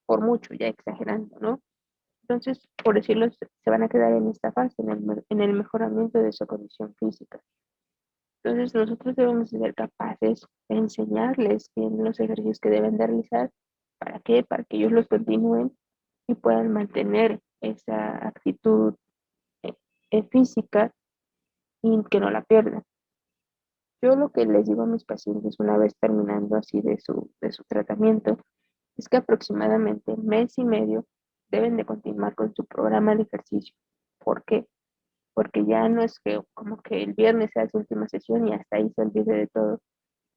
por mucho, ya exagerando, ¿no? Entonces, por decirlo, se van a quedar en esta fase, en el mejoramiento de su condición física. Entonces, nosotros debemos de ser capaces de enseñarles bien los ejercicios que deben de realizar. ¿Para qué? Para que ellos los continúen y puedan mantener esa actitud eh, física y que no la pierdan. Yo lo que les digo a mis pacientes una vez terminando así de su tratamiento es que aproximadamente mes y medio deben de continuar con su programa de ejercicio. ¿Por qué? Porque ya no es que como que el viernes sea su última sesión y hasta ahí se olvide de todo.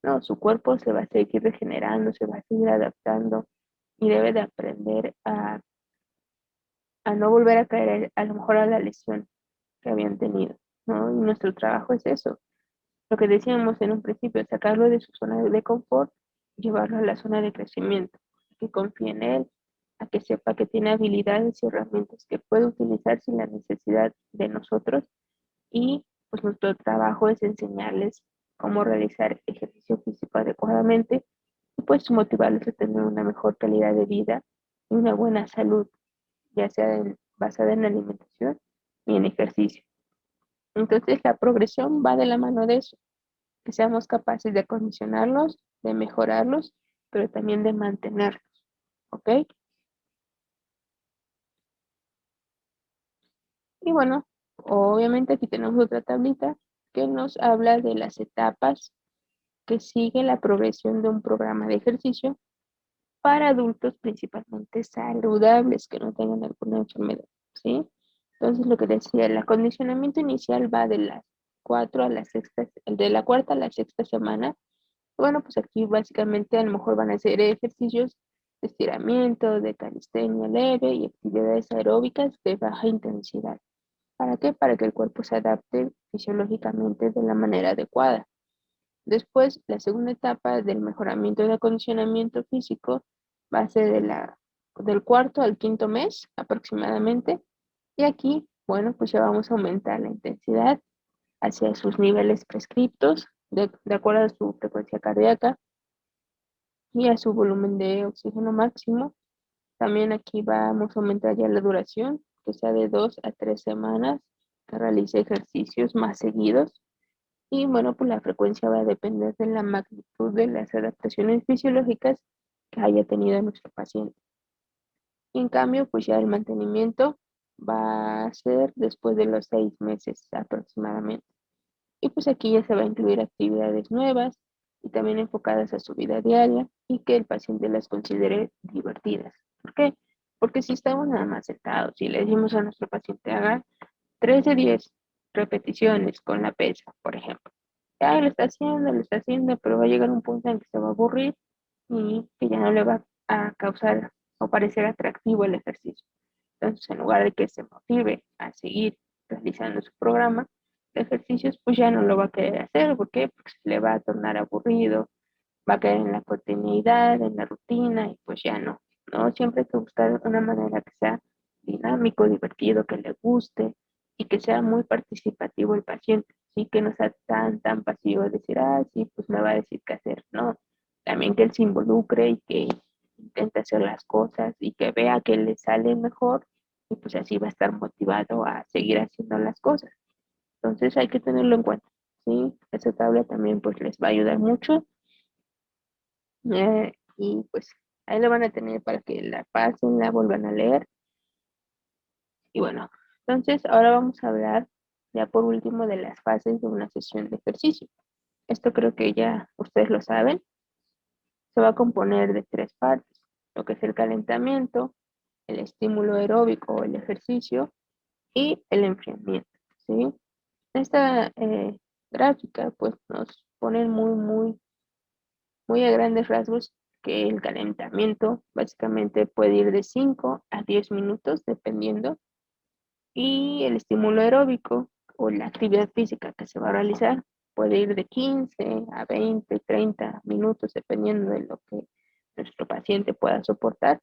No, su cuerpo se va a seguir regenerando, se va a seguir adaptando y debe de aprender a no volver a caer a lo mejor a la lesión que habían tenido, ¿no? Y nuestro trabajo es eso, lo que decíamos en un principio, sacarlo de su zona de confort, llevarlo a la zona de crecimiento, que confíe en él, a que sepa que tiene habilidades y herramientas que puede utilizar sin la necesidad de nosotros, y pues nuestro trabajo es enseñarles cómo realizar ejercicio físico adecuadamente y pues motivarles a tener una mejor calidad de vida y una buena salud, ya sea basada en alimentación y en ejercicio. Entonces la progresión va de la mano de eso, que seamos capaces de acondicionarlos, de mejorarlos, pero también de mantenerlos, ¿ok? Y bueno, obviamente aquí tenemos otra tablita que nos habla de las etapas que sigue la progresión de un programa de ejercicio para adultos principalmente saludables que no tengan alguna enfermedad, ¿sí? Entonces, lo que decía, el acondicionamiento inicial va de las 4 a la sexta, de la cuarta a la sexta semana. Bueno, pues aquí básicamente a lo mejor van a hacer ejercicios de estiramiento, de calistenia leve y actividades aeróbicas de baja intensidad. ¿Para qué? Para que el cuerpo se adapte fisiológicamente de la manera adecuada. Después, la segunda etapa del mejoramiento de acondicionamiento físico va a ser del cuarto al quinto mes aproximadamente. Y aquí, bueno, pues ya vamos a aumentar la intensidad hacia sus niveles prescriptos, de acuerdo a su frecuencia cardíaca y a su volumen de oxígeno máximo. También aquí vamos a aumentar ya la duración, que sea de 2 a 3 semanas, que realice ejercicios más seguidos. Y bueno, pues la frecuencia va a depender de la magnitud de las adaptaciones fisiológicas que haya tenido nuestro paciente. Y en cambio, pues ya el mantenimiento va a ser después de los 6 meses aproximadamente. Y pues aquí ya se va a incluir actividades nuevas y también enfocadas a su vida diaria y que el paciente las considere divertidas. ¿Por qué? Porque si estamos nada más sentados y le decimos a nuestro paciente haga 3 de 10 repeticiones con la pesa, por ejemplo. Ya lo está haciendo, pero va a llegar un punto en que se va a aburrir y que ya no le va a causar o parecer atractivo el ejercicio. Entonces, en lugar de que se motive a seguir realizando su programa de ejercicios, pues ya no lo va a querer hacer. ¿Por qué? Porque se le va a tornar aburrido, va a caer en la continuidad, en la rutina y pues ya no, ¿no? Siempre hay que buscar una manera que sea dinámico, divertido, que le guste y que sea muy participativo el paciente, sí, que no sea tan pasivo de decir, ah, sí, pues me va a decir qué hacer, no, también que él se involucre y que intente hacer las cosas y que vea que le sale mejor y pues así va a estar motivado a seguir haciendo las cosas. Entonces hay que tenerlo en cuenta. ¿sí? Esa tabla también pues les va a ayudar mucho. Y pues ahí lo van a tener para que la pasen, la vuelvan a leer. Y bueno, entonces ahora vamos a hablar ya por último de las fases de una sesión de ejercicio. Esto creo que ya ustedes lo saben. Se va a componer de tres partes, lo que es el calentamiento, el estímulo aeróbico o el ejercicio y el enfriamiento, ¿sí? Esta gráfica pues nos pone muy a grandes rasgos que el calentamiento básicamente puede ir de 5 a 10 minutos dependiendo y el estímulo aeróbico o la actividad física que se va a realizar puede ir de 15 a 20, 30 minutos dependiendo de lo que nuestro paciente pueda soportar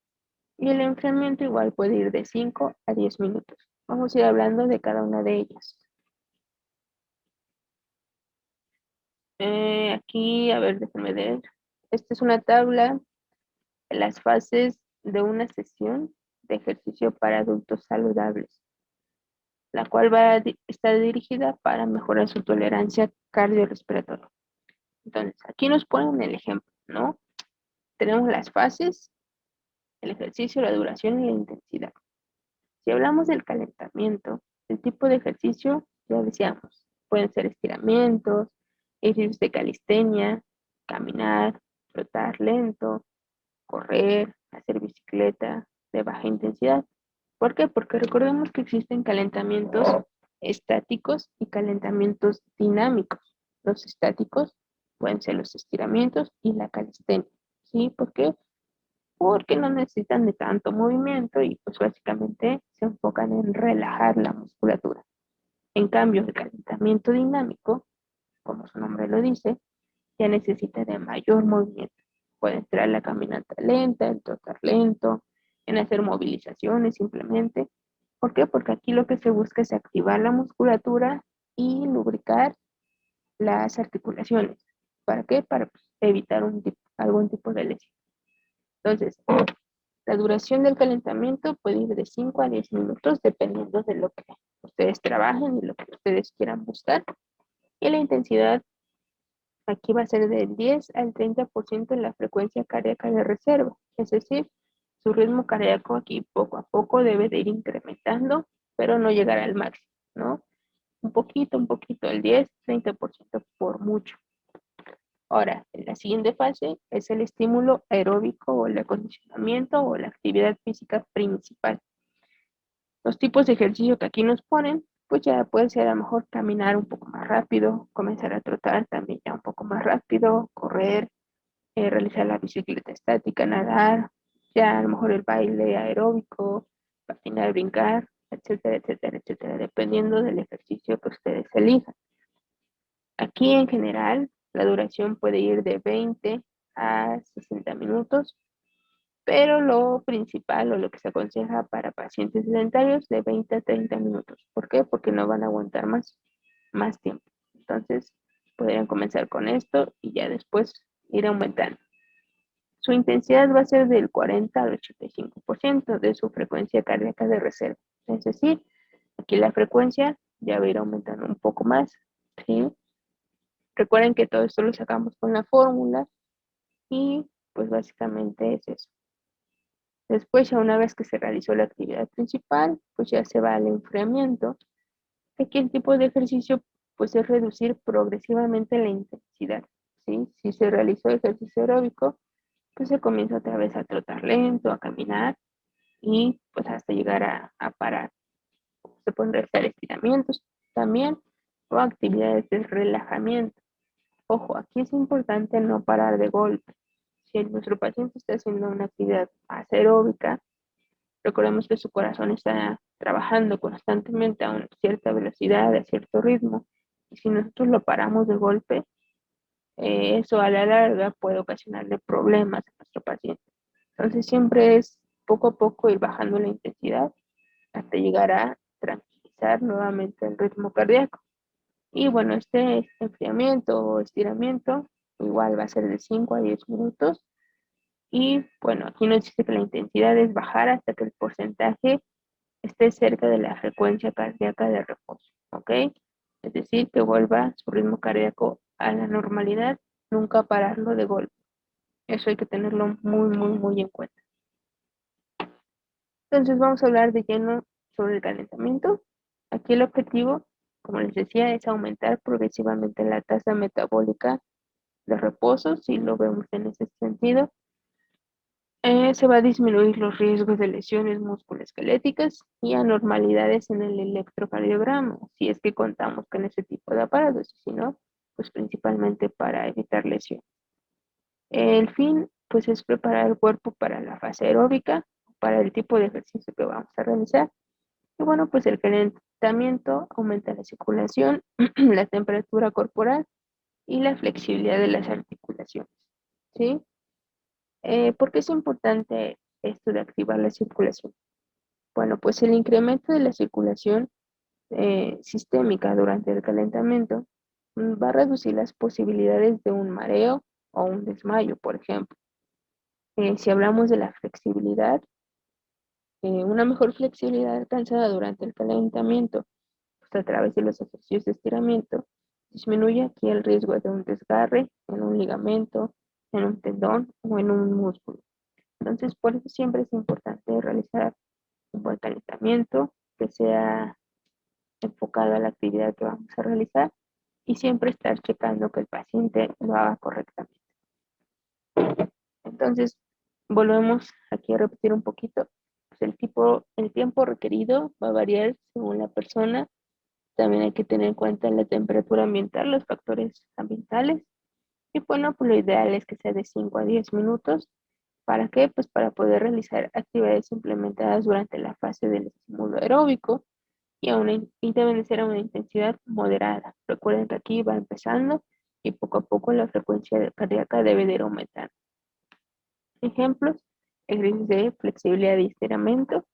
y el enfriamiento igual puede ir de 5 a 10 minutos. Vamos a ir hablando de cada una de ellas. Aquí, a ver, déjenme ver. Esta es una tabla de las fases de una sesión de ejercicio para adultos saludables, la cual está dirigida para mejorar su tolerancia cardiorrespiratoria. Entonces, aquí nos ponen el ejemplo, ¿no? Tenemos las fases, el ejercicio, la duración y la intensidad. Si hablamos del calentamiento, el tipo de ejercicio, ya decíamos, pueden ser estiramientos, ejercicios de calistenia, caminar, trotar lento, correr, hacer bicicleta de baja intensidad. ¿Por qué? Porque recordemos que existen calentamientos estáticos y calentamientos dinámicos. Los estáticos pueden ser los estiramientos y la calistenia. ¿Sí? ¿Por qué? Porque no necesitan de tanto movimiento y pues básicamente se enfocan en relajar la musculatura. En cambio, el calentamiento dinámico, como su nombre lo dice, ya necesita de mayor movimiento. Puede entrar la caminata lenta, el trotar lento, en hacer movilizaciones simplemente. ¿Por qué? Porque aquí lo que se busca es activar la musculatura y lubricar las articulaciones. ¿Para qué? Para pues, evitar algún tipo de lesión. Entonces, la duración del calentamiento puede ir de 5 a 10 minutos dependiendo de lo que ustedes trabajen y lo que ustedes quieran buscar. Y la intensidad aquí va a ser del 10 al 30% de la frecuencia cardíaca de reserva. Es decir, su ritmo cardíaco aquí poco a poco debe de ir incrementando, pero no llegar al máximo, ¿no? Un poquito, el 10, 30% por mucho. Ahora, la siguiente fase es el estímulo aeróbico o el acondicionamiento o la actividad física principal. Los tipos de ejercicio que aquí nos ponen, pues ya puede ser a lo mejor caminar un poco más rápido, comenzar a trotar también ya un poco más rápido, correr, realizar la bicicleta estática, nadar, ya a lo mejor el baile aeróbico, patinar, brincar, etcétera, etcétera, etcétera, dependiendo del ejercicio que ustedes elijan. Aquí en general, la duración puede ir de 20 a 60 minutos, pero lo principal o lo que se aconseja para pacientes sedentarios de 20 a 30 minutos. ¿Por qué? Porque no van a aguantar más tiempo. Entonces, podrían comenzar con esto y ya después ir aumentando. Su intensidad va a ser del 40 al 85% de su frecuencia cardíaca de reserva. Es decir, aquí la frecuencia ya va a ir aumentando un poco más, ¿sí? Recuerden que todo esto lo sacamos con la fórmula y pues básicamente es eso. Después, ya una vez que se realizó la actividad principal, pues ya se va al enfriamiento. Aquí el tipo de ejercicio pues es reducir progresivamente la intensidad, ¿sí? Si se realizó ejercicio aeróbico, pues se comienza otra vez a trotar lento, a caminar y pues hasta llegar a parar. Se pueden realizar estiramientos también o actividades de relajamiento. Ojo, aquí es importante no parar de golpe. Si nuestro paciente está haciendo una actividad aeróbica, recordemos que su corazón está trabajando constantemente a una cierta velocidad, a cierto ritmo, y si nosotros lo paramos de golpe, eso a la larga puede ocasionarle problemas a nuestro paciente. Entonces siempre es poco a poco ir bajando la intensidad hasta llegar a tranquilizar nuevamente el ritmo cardíaco. Y bueno, este enfriamiento o estiramiento igual va a ser de 5 a 10 minutos. Y bueno, aquí nos dice que la intensidad es bajar hasta que el porcentaje esté cerca de la frecuencia cardíaca de reposo, ¿ok? es decir, que vuelva su ritmo cardíaco a la normalidad, nunca pararlo de golpe. Eso hay que tenerlo muy, muy, muy en cuenta. Entonces vamos a hablar de lleno sobre el calentamiento. Aquí el objetivo, como les decía, es aumentar progresivamente la tasa metabólica de reposo, si lo vemos en ese sentido. Se va a disminuir los riesgos de lesiones musculoesqueléticas y anormalidades en el electrocardiograma, si es que contamos con ese tipo de aparatos, y si no, pues principalmente para evitar lesiones. El fin, pues, es preparar el cuerpo para la fase aeróbica, para el tipo de ejercicio que vamos a realizar. Y bueno, pues el calentamiento aumenta la circulación, la temperatura corporal y la flexibilidad de las articulaciones, ¿sí? ¿Por qué es importante esto de activar la circulación? Bueno, pues el incremento de la circulación sistémica durante el calentamiento va a reducir las posibilidades de un mareo o un desmayo, por ejemplo. Si hablamos de la flexibilidad, una mejor flexibilidad alcanzada durante el calentamiento, pues a través de los ejercicios de estiramiento, disminuye aquí el riesgo de un desgarre en un ligamento, en un tendón o en un músculo. Entonces, por eso siempre es importante realizar un buen calentamiento que sea enfocado a la actividad que vamos a realizar y siempre estar checando que el paciente lo haga correctamente. Entonces, volvemos aquí a repetir un poquito. Pues el tiempo requerido va a variar según la persona. También hay que tener en cuenta la temperatura ambiental, los factores ambientales. Y bueno, pues lo ideal es que sea de 5 a 10 minutos. ¿Para qué? Pues para poder realizar actividades implementadas durante la fase del estímulo aeróbico y deben de ser a una intensidad moderada. Recuerden que aquí va empezando y poco a poco la frecuencia cardíaca debe de ir aumentando. Ejemplos, ejercicios de flexibilidad y estiramiento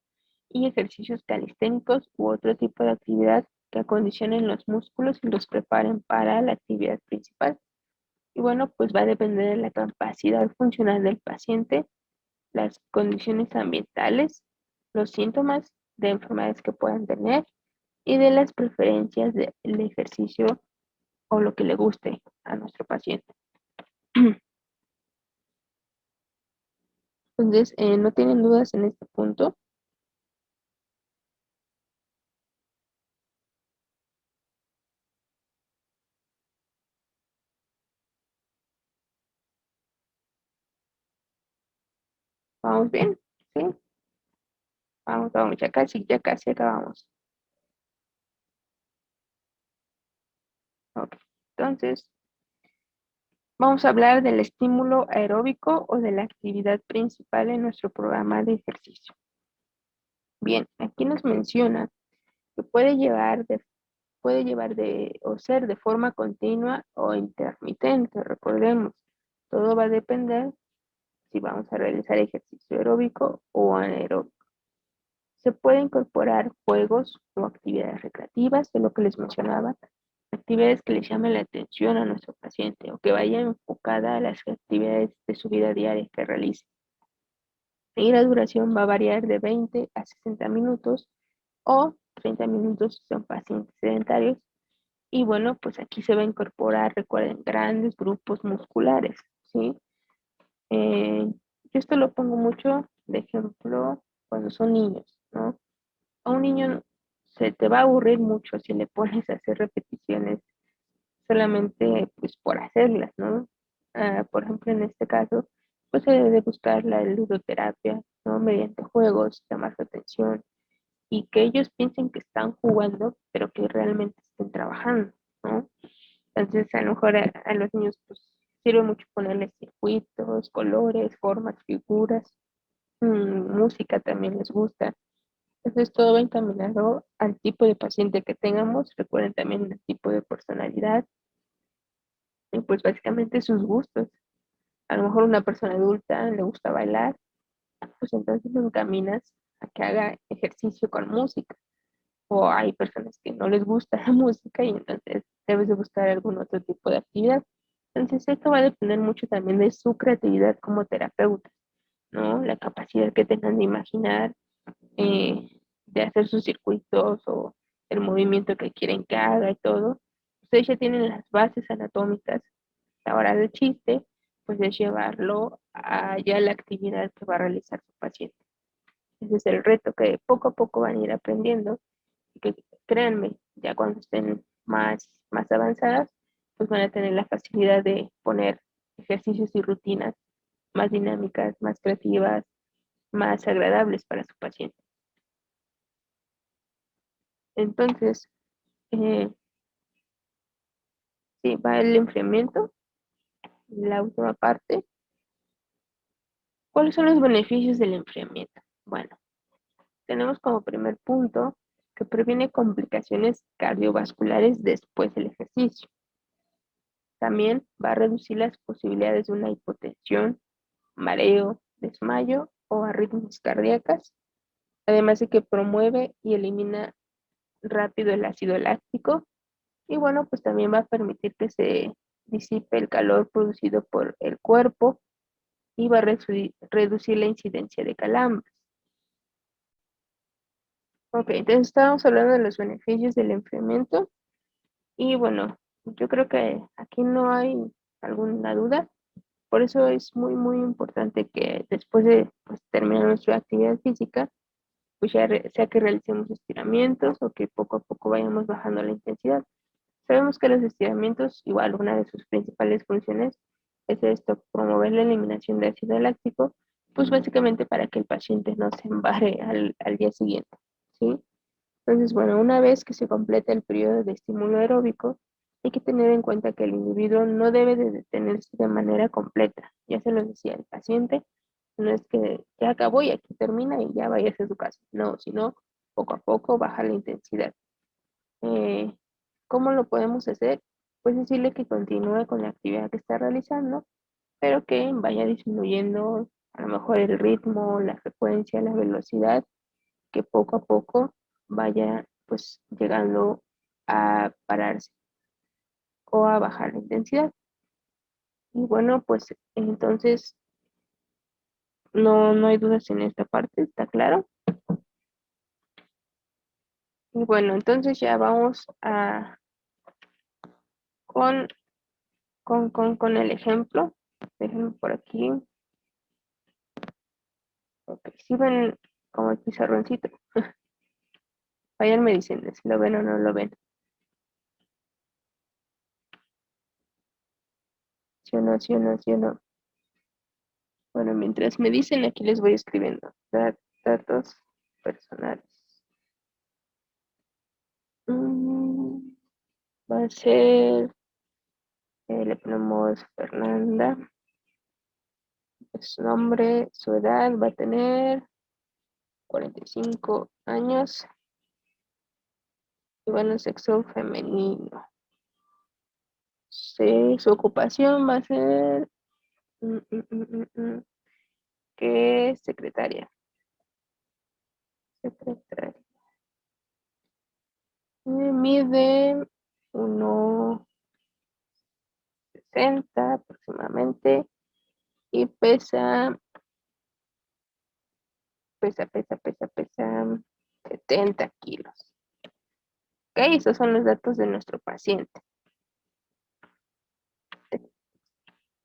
y ejercicios calisténicos u otro tipo de actividad que acondicionen los músculos y los preparen para la actividad principal. Y bueno, pues va a depender de la capacidad funcional del paciente, las condiciones ambientales, los síntomas de enfermedades que puedan tener y de las preferencias del ejercicio o lo que le guste a nuestro paciente. Entonces, no tienen dudas en este punto. ¿Vamos bien? ¿Sí? Vamos, vamos, ya casi acabamos. Ok. Entonces, vamos a hablar del estímulo aeróbico o de la actividad principal en nuestro programa de ejercicio. Bien, aquí nos menciona que puede llevar o ser de forma continua o intermitente. Recordemos, todo va a depender si vamos a realizar ejercicio aeróbico o anaeróbico. Se puede incorporar juegos o actividades recreativas, de lo que les mencionaba, actividades que les llamen la atención a nuestro paciente o que vaya enfocada a las actividades de su vida diaria que realice. Y la duración va a variar de 20 a 60 minutos o 30 minutos si son pacientes sedentarios. Y bueno, pues aquí se va a incorporar, recuerden, grandes grupos musculares, ¿sí? Yo esto lo pongo mucho de ejemplo cuando son niños, ¿no? A un niño se te va a aburrir mucho si le pones a hacer repeticiones solamente pues por hacerlas, ¿no? Por ejemplo, en este caso, pues se debe buscar la ludoterapia, ¿no? Mediante juegos, llamar su atención y que ellos piensen que están jugando, pero que realmente estén trabajando, ¿no? Entonces, a lo mejor a los niños pues sirve mucho ponerles circuitos, colores, formas, figuras, música también les gusta. Entonces, todo va encaminado al tipo de paciente que tengamos. Recuerden también el tipo de personalidad y pues básicamente sus gustos. A lo mejor una persona adulta le gusta bailar, pues entonces lo encaminas a que haga ejercicio con música. O hay personas que no les gusta la música y entonces debes de buscar algún otro tipo de actividad. Entonces, esto va a depender mucho también de su creatividad como terapeuta, ¿no? La capacidad que tengan de imaginar, de hacer sus circuitos o el movimiento que quieren que haga y todo. Ustedes ya tienen las bases anatómicas. Ahora el chiste, pues es llevarlo a ya la actividad que va a realizar su paciente. Ese es el reto que poco a poco van a ir aprendiendo y que créanme, ya cuando estén más avanzadas, pues van a tener la facilidad de poner ejercicios y rutinas más dinámicas, más creativas, más agradables para su paciente. Entonces, eh, sí, va el enfriamiento, la última parte. ¿Cuáles son los beneficios del enfriamiento? Bueno, tenemos como primer punto que previene complicaciones cardiovasculares después del ejercicio. También va a reducir las posibilidades de una hipotensión, mareo, desmayo o arritmias cardíacas, además de que promueve y elimina rápido el ácido láctico y bueno, pues también va a permitir que se disipe el calor producido por el cuerpo y va a reducir la incidencia de calambres. Ok, entonces estábamos hablando de los beneficios del enfriamiento y bueno, yo creo que aquí no hay alguna duda. Por eso es muy importante que después de pues, terminar nuestra actividad física, pues ya sea que realicemos estiramientos o que poco a poco vayamos bajando la intensidad. Sabemos que los estiramientos, igual una de sus principales funciones es esto, promover la eliminación de ácido láctico, pues básicamente para que el paciente no se embare al día siguiente, ¿sí? Entonces, bueno, una vez que se completa el periodo de estímulo aeróbico, hay que tener en cuenta que el individuo no debe de detenerse de manera completa. Ya se lo decía el paciente, no es que ya acabó y aquí termina y ya vaya a su casa. No, sino poco a poco baja la intensidad. Eh, ¿Cómo lo podemos hacer? Pues decirle que continúe con la actividad que está realizando, pero que vaya disminuyendo a lo mejor el ritmo, la frecuencia, la velocidad, que poco a poco vaya pues llegando a pararse o a bajar la intensidad. Y bueno, pues entonces no hay dudas en esta parte, ¿está claro? Y bueno, entonces ya vamos con, con el ejemplo. Déjenme por aquí. Ok, si ven como el pizarroncito. Vayan me diciendo si lo ven o no lo ven. ¿Sí o no, sí o no, sí o no? Bueno, mientras me dicen, aquí les voy escribiendo. Datos personales. Mm, Va a ser, le ponemos Fernanda. Su nombre, su edad, va a tener 45 años. Y bueno, sexo femenino. Sí, su ocupación va a ser, mm, mm, mm, ¿qué? Secretaria. Secretaria. Mide 1,60 aproximadamente y pesa 70 kilos. Ok, esos son los datos de nuestro paciente.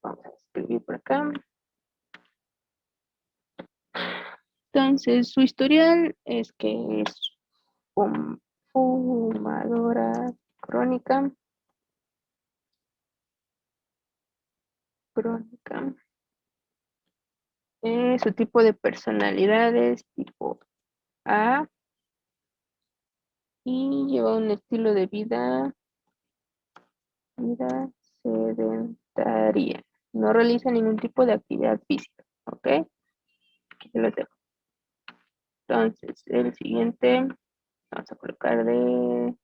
Vamos a escribir por acá. Entonces, su historial es que es fumadora crónica, crónica. Su tipo de personalidad es tipo A y lleva un estilo de vida sedentaria. No realiza ningún tipo de actividad física, ¿ok? Aquí se los dejo. Entonces, el siguiente, vamos a colocar de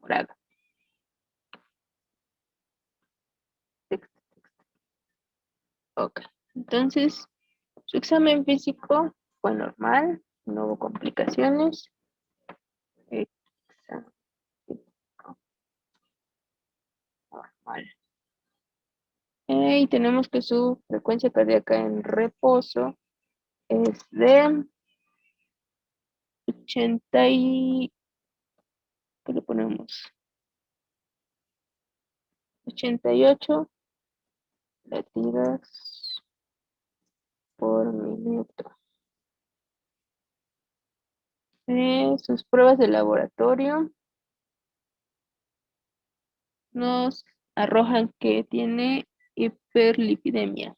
morado. Texto. Ok. Entonces, su examen físico fue normal, no hubo complicaciones. Examen físico normal. Y tenemos que su frecuencia cardíaca en reposo es de 80 y... ¿Qué le ponemos? 88 latidos por minuto. Sus pruebas de laboratorio nos arrojan que tiene hiperlipidemia.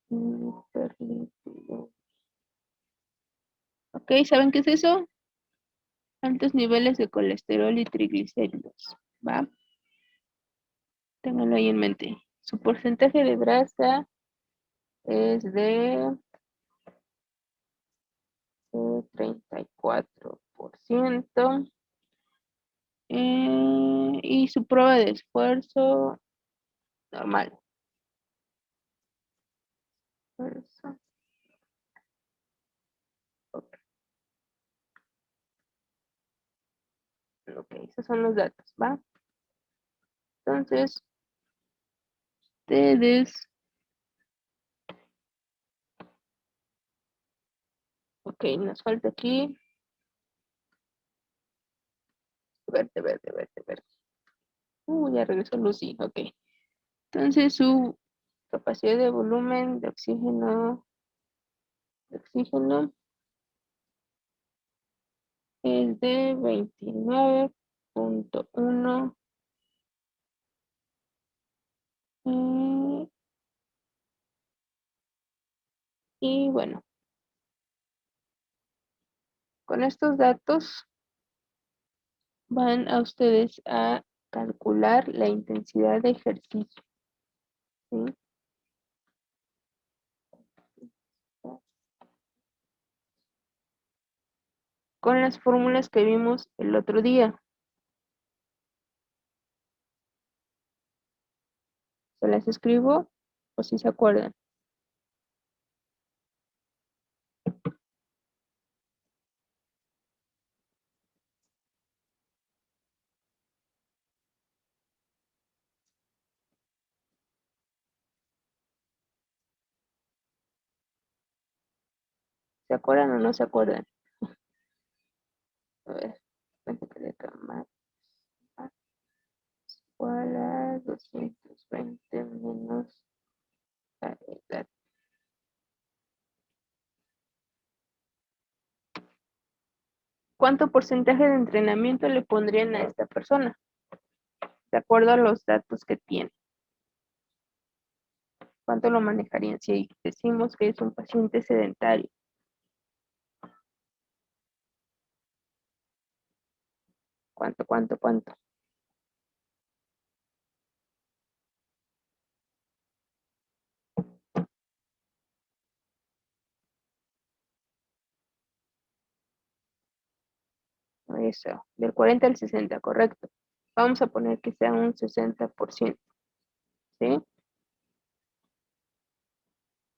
Hiperlipidemia. Ok, ¿saben qué es eso? Altos niveles de colesterol y triglicéridos. ¿Va? Ténganlo ahí en mente. Su porcentaje de grasa es de 34%. Y su prueba de esfuerzo normal. Esfuerzo, ok, ok, esos son los datos, ¿va? Entonces, ustedes, ok, nos falta aquí, verde, verde, verde, verde. Ya regresó Lucy, ok. Entonces, su capacidad de volumen de oxígeno es de 29.1. eh, y bueno, con estos datos van a ustedes a calcular la intensidad de ejercicio, ¿sí? Con las fórmulas que vimos el otro día. ¿Se las escribo o si se acuerdan? ¿Se acuerdan o no se acuerdan? A ver, cuenta que de cama igual a 220 menos la edad. ¿Cuánto porcentaje de entrenamiento le pondrían a esta persona? De acuerdo a los datos que tiene. ¿Cuánto lo manejarían si decimos que es un paciente sedentario? ¿Cuánto, cuánto, cuánto? Eso, del 40 al 60, correcto. Vamos a poner que sea un 60%, ¿sí?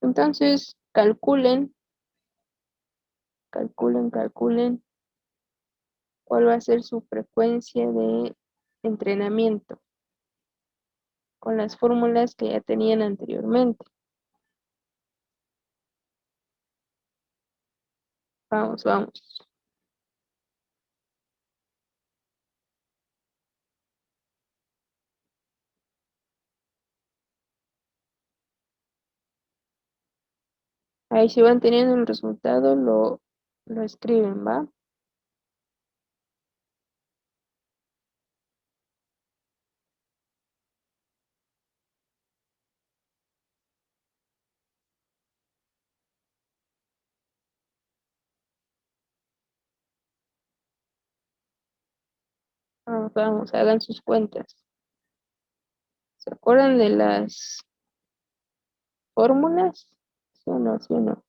Entonces, calculen cuál va a ser su frecuencia de entrenamiento con las fórmulas que ya tenían anteriormente. Vamos, vamos. Ahí si van teniendo el resultado, lo escriben, ¿va? Vamos, vamos, hagan sus cuentas. ¿Se acuerdan de las fórmulas? ¿Sí o no? ¿Sí o no?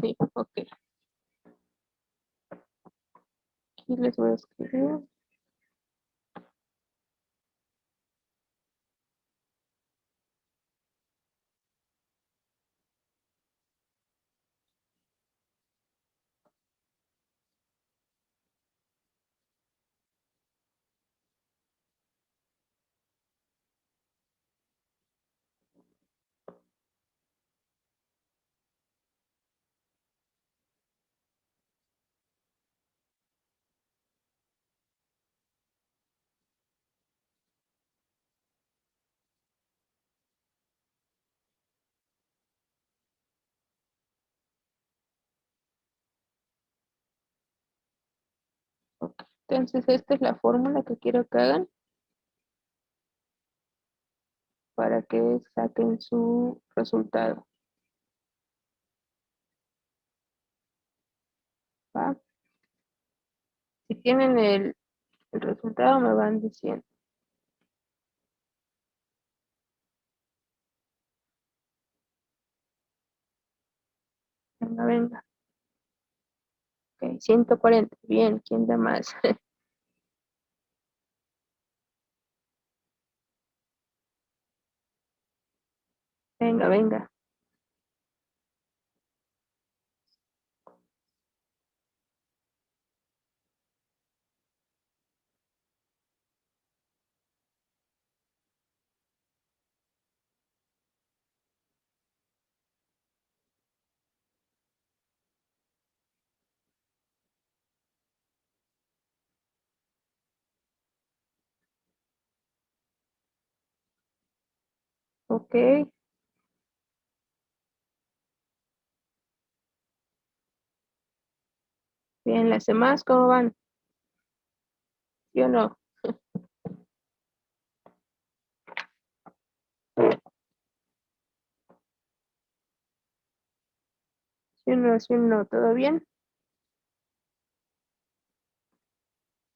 Sí, ok. Aquí les voy a escribir. Entonces, esta es la fórmula que quiero que hagan para que saquen su resultado. ¿Va? Si tienen el resultado, me van diciendo. Venga, venga. Ok, 140. Bien, ¿quién da más? Venga, venga. Ok, bien, las demás, ¿cómo van? ¿Sí o no? Sí o no, ¿todo bien?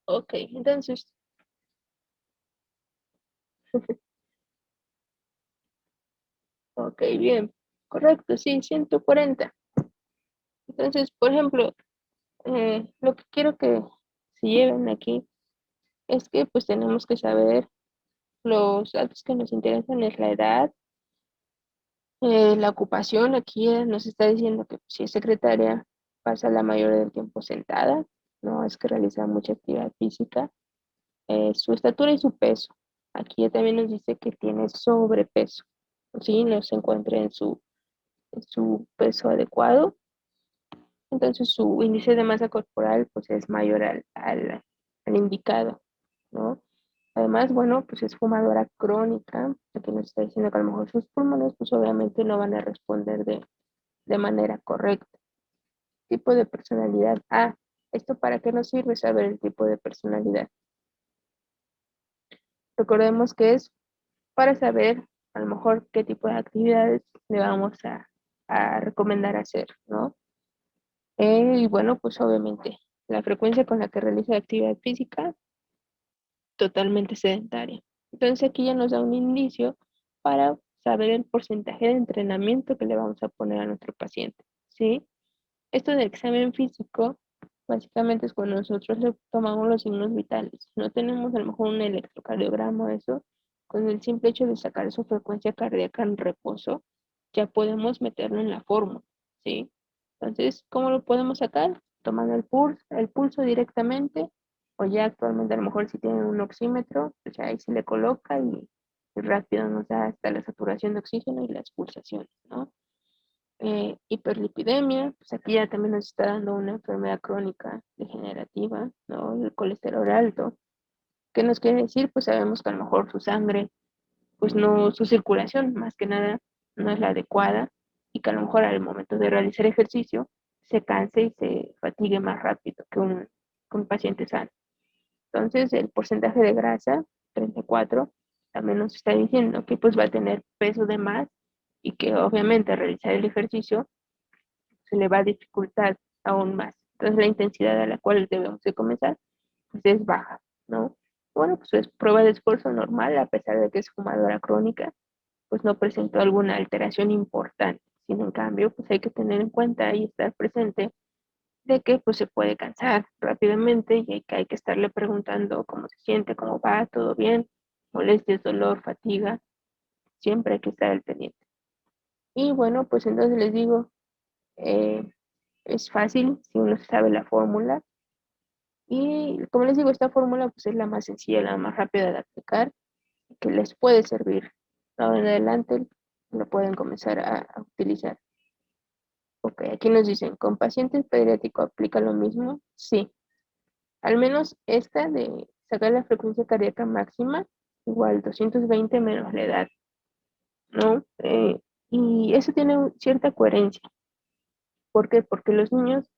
Ok, entonces, ok, bien, correcto, sí, 140. Entonces, por ejemplo, lo que quiero que se lleven aquí es que pues tenemos que saber los datos que nos interesan es la edad, la ocupación. Aquí nos está diciendo que si es secretaria pasa la mayoría del tiempo sentada, no es que realiza mucha actividad física, su estatura y su peso. Aquí ya también nos dice que tiene sobrepeso, ¿sí? No se encuentra en su peso adecuado, entonces su índice de masa corporal pues es mayor al indicado, ¿no? Además, bueno, pues es fumadora crónica, aquí nos está diciendo que a lo mejor sus pulmones pues obviamente no van a responder de manera correcta. Tipo de personalidad. Ah, ¿esto para qué nos sirve saber el tipo de personalidad? Recordemos que es para saber a lo mejor qué tipo de actividades le vamos a recomendar hacer, ¿no? Y bueno, pues obviamente la frecuencia con la que realiza actividad física, totalmente sedentaria. Entonces aquí ya nos da un indicio para saber el porcentaje de entrenamiento que le vamos a poner a nuestro paciente, ¿sí? Esto del examen físico, básicamente es cuando nosotros le tomamos los signos vitales. No tenemos a lo mejor un electrocardiograma o eso, con el simple hecho de sacar su frecuencia cardíaca en reposo, ya podemos meterlo en la fórmula, ¿sí? Entonces, ¿cómo lo podemos sacar? Tomando el pulso directamente, o ya actualmente a lo mejor si tienen un oxímetro, pues ahí se le coloca y rápido nos da hasta la saturación de oxígeno y las pulsaciones, ¿no? Hiperlipidemia, pues aquí ya también nos está dando una enfermedad crónica degenerativa, ¿no? El colesterol alto. ¿Qué nos quiere decir? Pues sabemos que a lo mejor su sangre, pues no, su circulación más que nada no es la adecuada y que a lo mejor al momento de realizar ejercicio se canse y se fatigue más rápido que un paciente sano. Entonces, el porcentaje de grasa, 34, también nos está diciendo que pues va a tener peso de más y que obviamente realizar el ejercicio se le va a dificultar aún más. Entonces la intensidad a la cual debemos de comenzar pues es baja, ¿no? Bueno, pues es prueba de esfuerzo normal, a pesar de que es fumadora crónica, pues no presentó alguna alteración importante. Sin en cambio, pues hay que tener en cuenta y estar presente de que pues se puede cansar rápidamente y hay que estarle preguntando cómo se siente, cómo va, todo bien, molestias, dolor, fatiga, siempre hay que estar al pendiente. Y bueno, pues entonces les digo, eh, es fácil si uno sabe la fórmula. Y como les digo, esta fórmula pues es la más sencilla, la más rápida de aplicar, que les puede servir. Ahora en adelante lo pueden comenzar a utilizar. Ok, aquí nos dicen, ¿con pacientes pediátricos aplica lo mismo? Sí, al menos esta de sacar la frecuencia cardíaca máxima, igual 220 menos la edad, ¿no? Y eso tiene cierta coherencia. ¿Por qué? Porque los niños,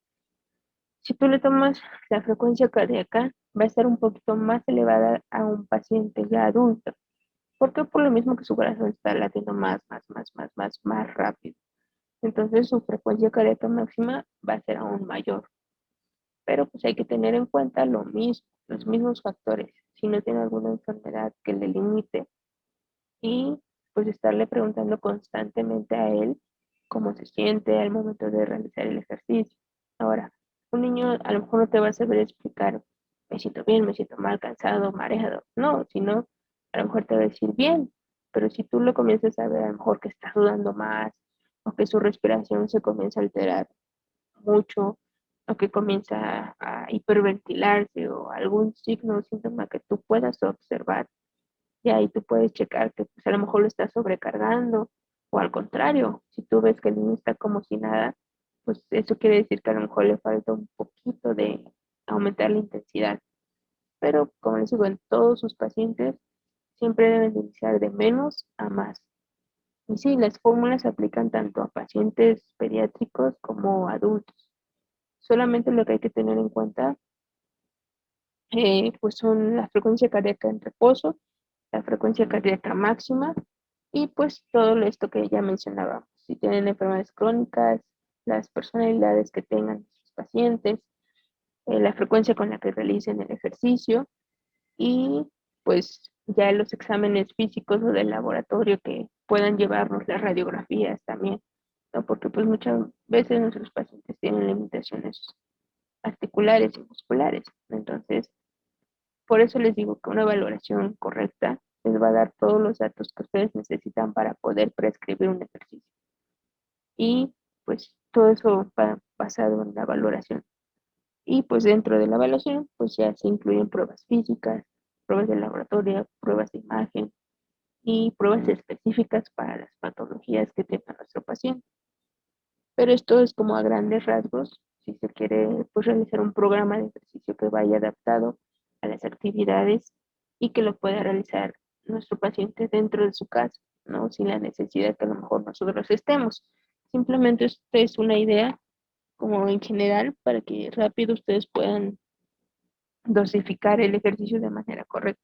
si tú le tomas la frecuencia cardíaca, va a ser un poquito más elevada a un paciente ya adulto. ¿Por qué? Por lo mismo que su corazón está latiendo más rápido. Entonces su frecuencia cardíaca máxima va a ser aún mayor. Pero pues hay que tener en cuenta lo mismo, los mismos factores. Si no tiene alguna enfermedad que le limite y pues estarle preguntando constantemente a él cómo se siente al momento de realizar el ejercicio. Ahora, un niño a lo mejor no te va a saber explicar, me siento bien, me siento mal, cansado, mareado. No, sino a lo mejor te va a decir bien, pero si tú lo comienzas a ver a lo mejor que está sudando más o que su respiración se comienza a alterar mucho o que comienza a hiperventilarse o algún signo o síntoma que tú puedas observar, y ahí tú puedes checar que pues, a lo mejor lo estás sobrecargando o al contrario, si tú ves que el niño está como si nada, pues eso quiere decir que a lo mejor le falta un poquito de aumentar la intensidad. Pero como les digo, en todos sus pacientes siempre deben de iniciar de menos a más. Y sí, las fórmulas se aplican tanto a pacientes pediátricos como adultos. Solamente lo que hay que tener en cuenta pues son la frecuencia cardíaca en reposo, la frecuencia cardíaca máxima y pues todo esto que ya mencionábamos. Si tienen enfermedades crónicas, las personalidades que tengan sus pacientes, la frecuencia con la que realicen el ejercicio y pues ya los exámenes físicos o del laboratorio que puedan llevarnos las radiografías también, ¿no? Porque pues muchas veces nuestros pacientes tienen limitaciones articulares y musculares. Entonces, por eso les digo que una valoración correcta les va a dar todos los datos que ustedes necesitan para poder prescribir un ejercicio. Y pues todo eso va basado en la valoración. Y pues dentro de la evaluación, pues ya se incluyen pruebas físicas, pruebas de laboratorio, pruebas de imagen y pruebas específicas para las patologías que tenga nuestro paciente. Pero esto es como a grandes rasgos, si se quiere pues realizar un programa de ejercicio que vaya adaptado a las actividades y que lo pueda realizar nuestro paciente dentro de su casa, ¿no? Sin la necesidad que a lo mejor nosotros estemos. Simplemente esto es una idea como en general para que rápido ustedes puedan dosificar el ejercicio de manera correcta.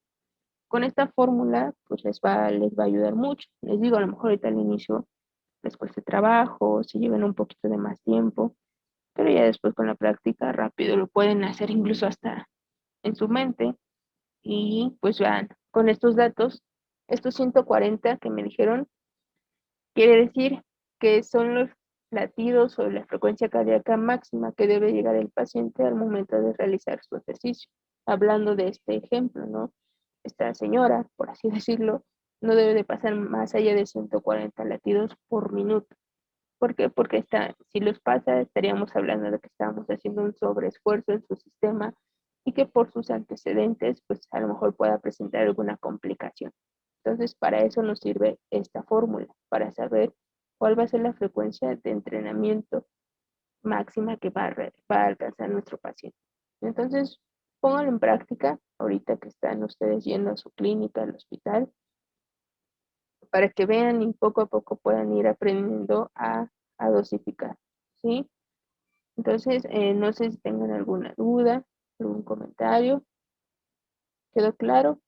Con esta fórmula, pues les va a ayudar mucho. Les digo, a lo mejor ahorita al inicio les cueste trabajo, se lleven un poquito de más tiempo, pero ya después con la práctica rápido lo pueden hacer incluso hasta en su mente y pues vean, con estos datos, estos 140 que me dijeron, quiere decir que son los latidos o la frecuencia cardíaca máxima que debe llegar el paciente al momento de realizar su ejercicio. Hablando de este ejemplo, ¿no? Esta señora, por así decirlo, no debe de pasar más allá de 140 latidos por minuto. ¿Por qué? Porque si los pasa, estaríamos hablando de que estamos haciendo un sobreesfuerzo en su sistema y que por sus antecedentes, pues a lo mejor pueda presentar alguna complicación. Entonces, para eso nos sirve esta fórmula, para saber cuál va a ser la frecuencia de entrenamiento máxima que va a alcanzar nuestro paciente. Entonces, pónganlo en práctica ahorita que están ustedes yendo a su clínica, al hospital, para que vean y poco a poco puedan ir aprendiendo a dosificar, ¿sí? Entonces, no sé si tengan alguna duda, algún comentario. ¿Quedó claro?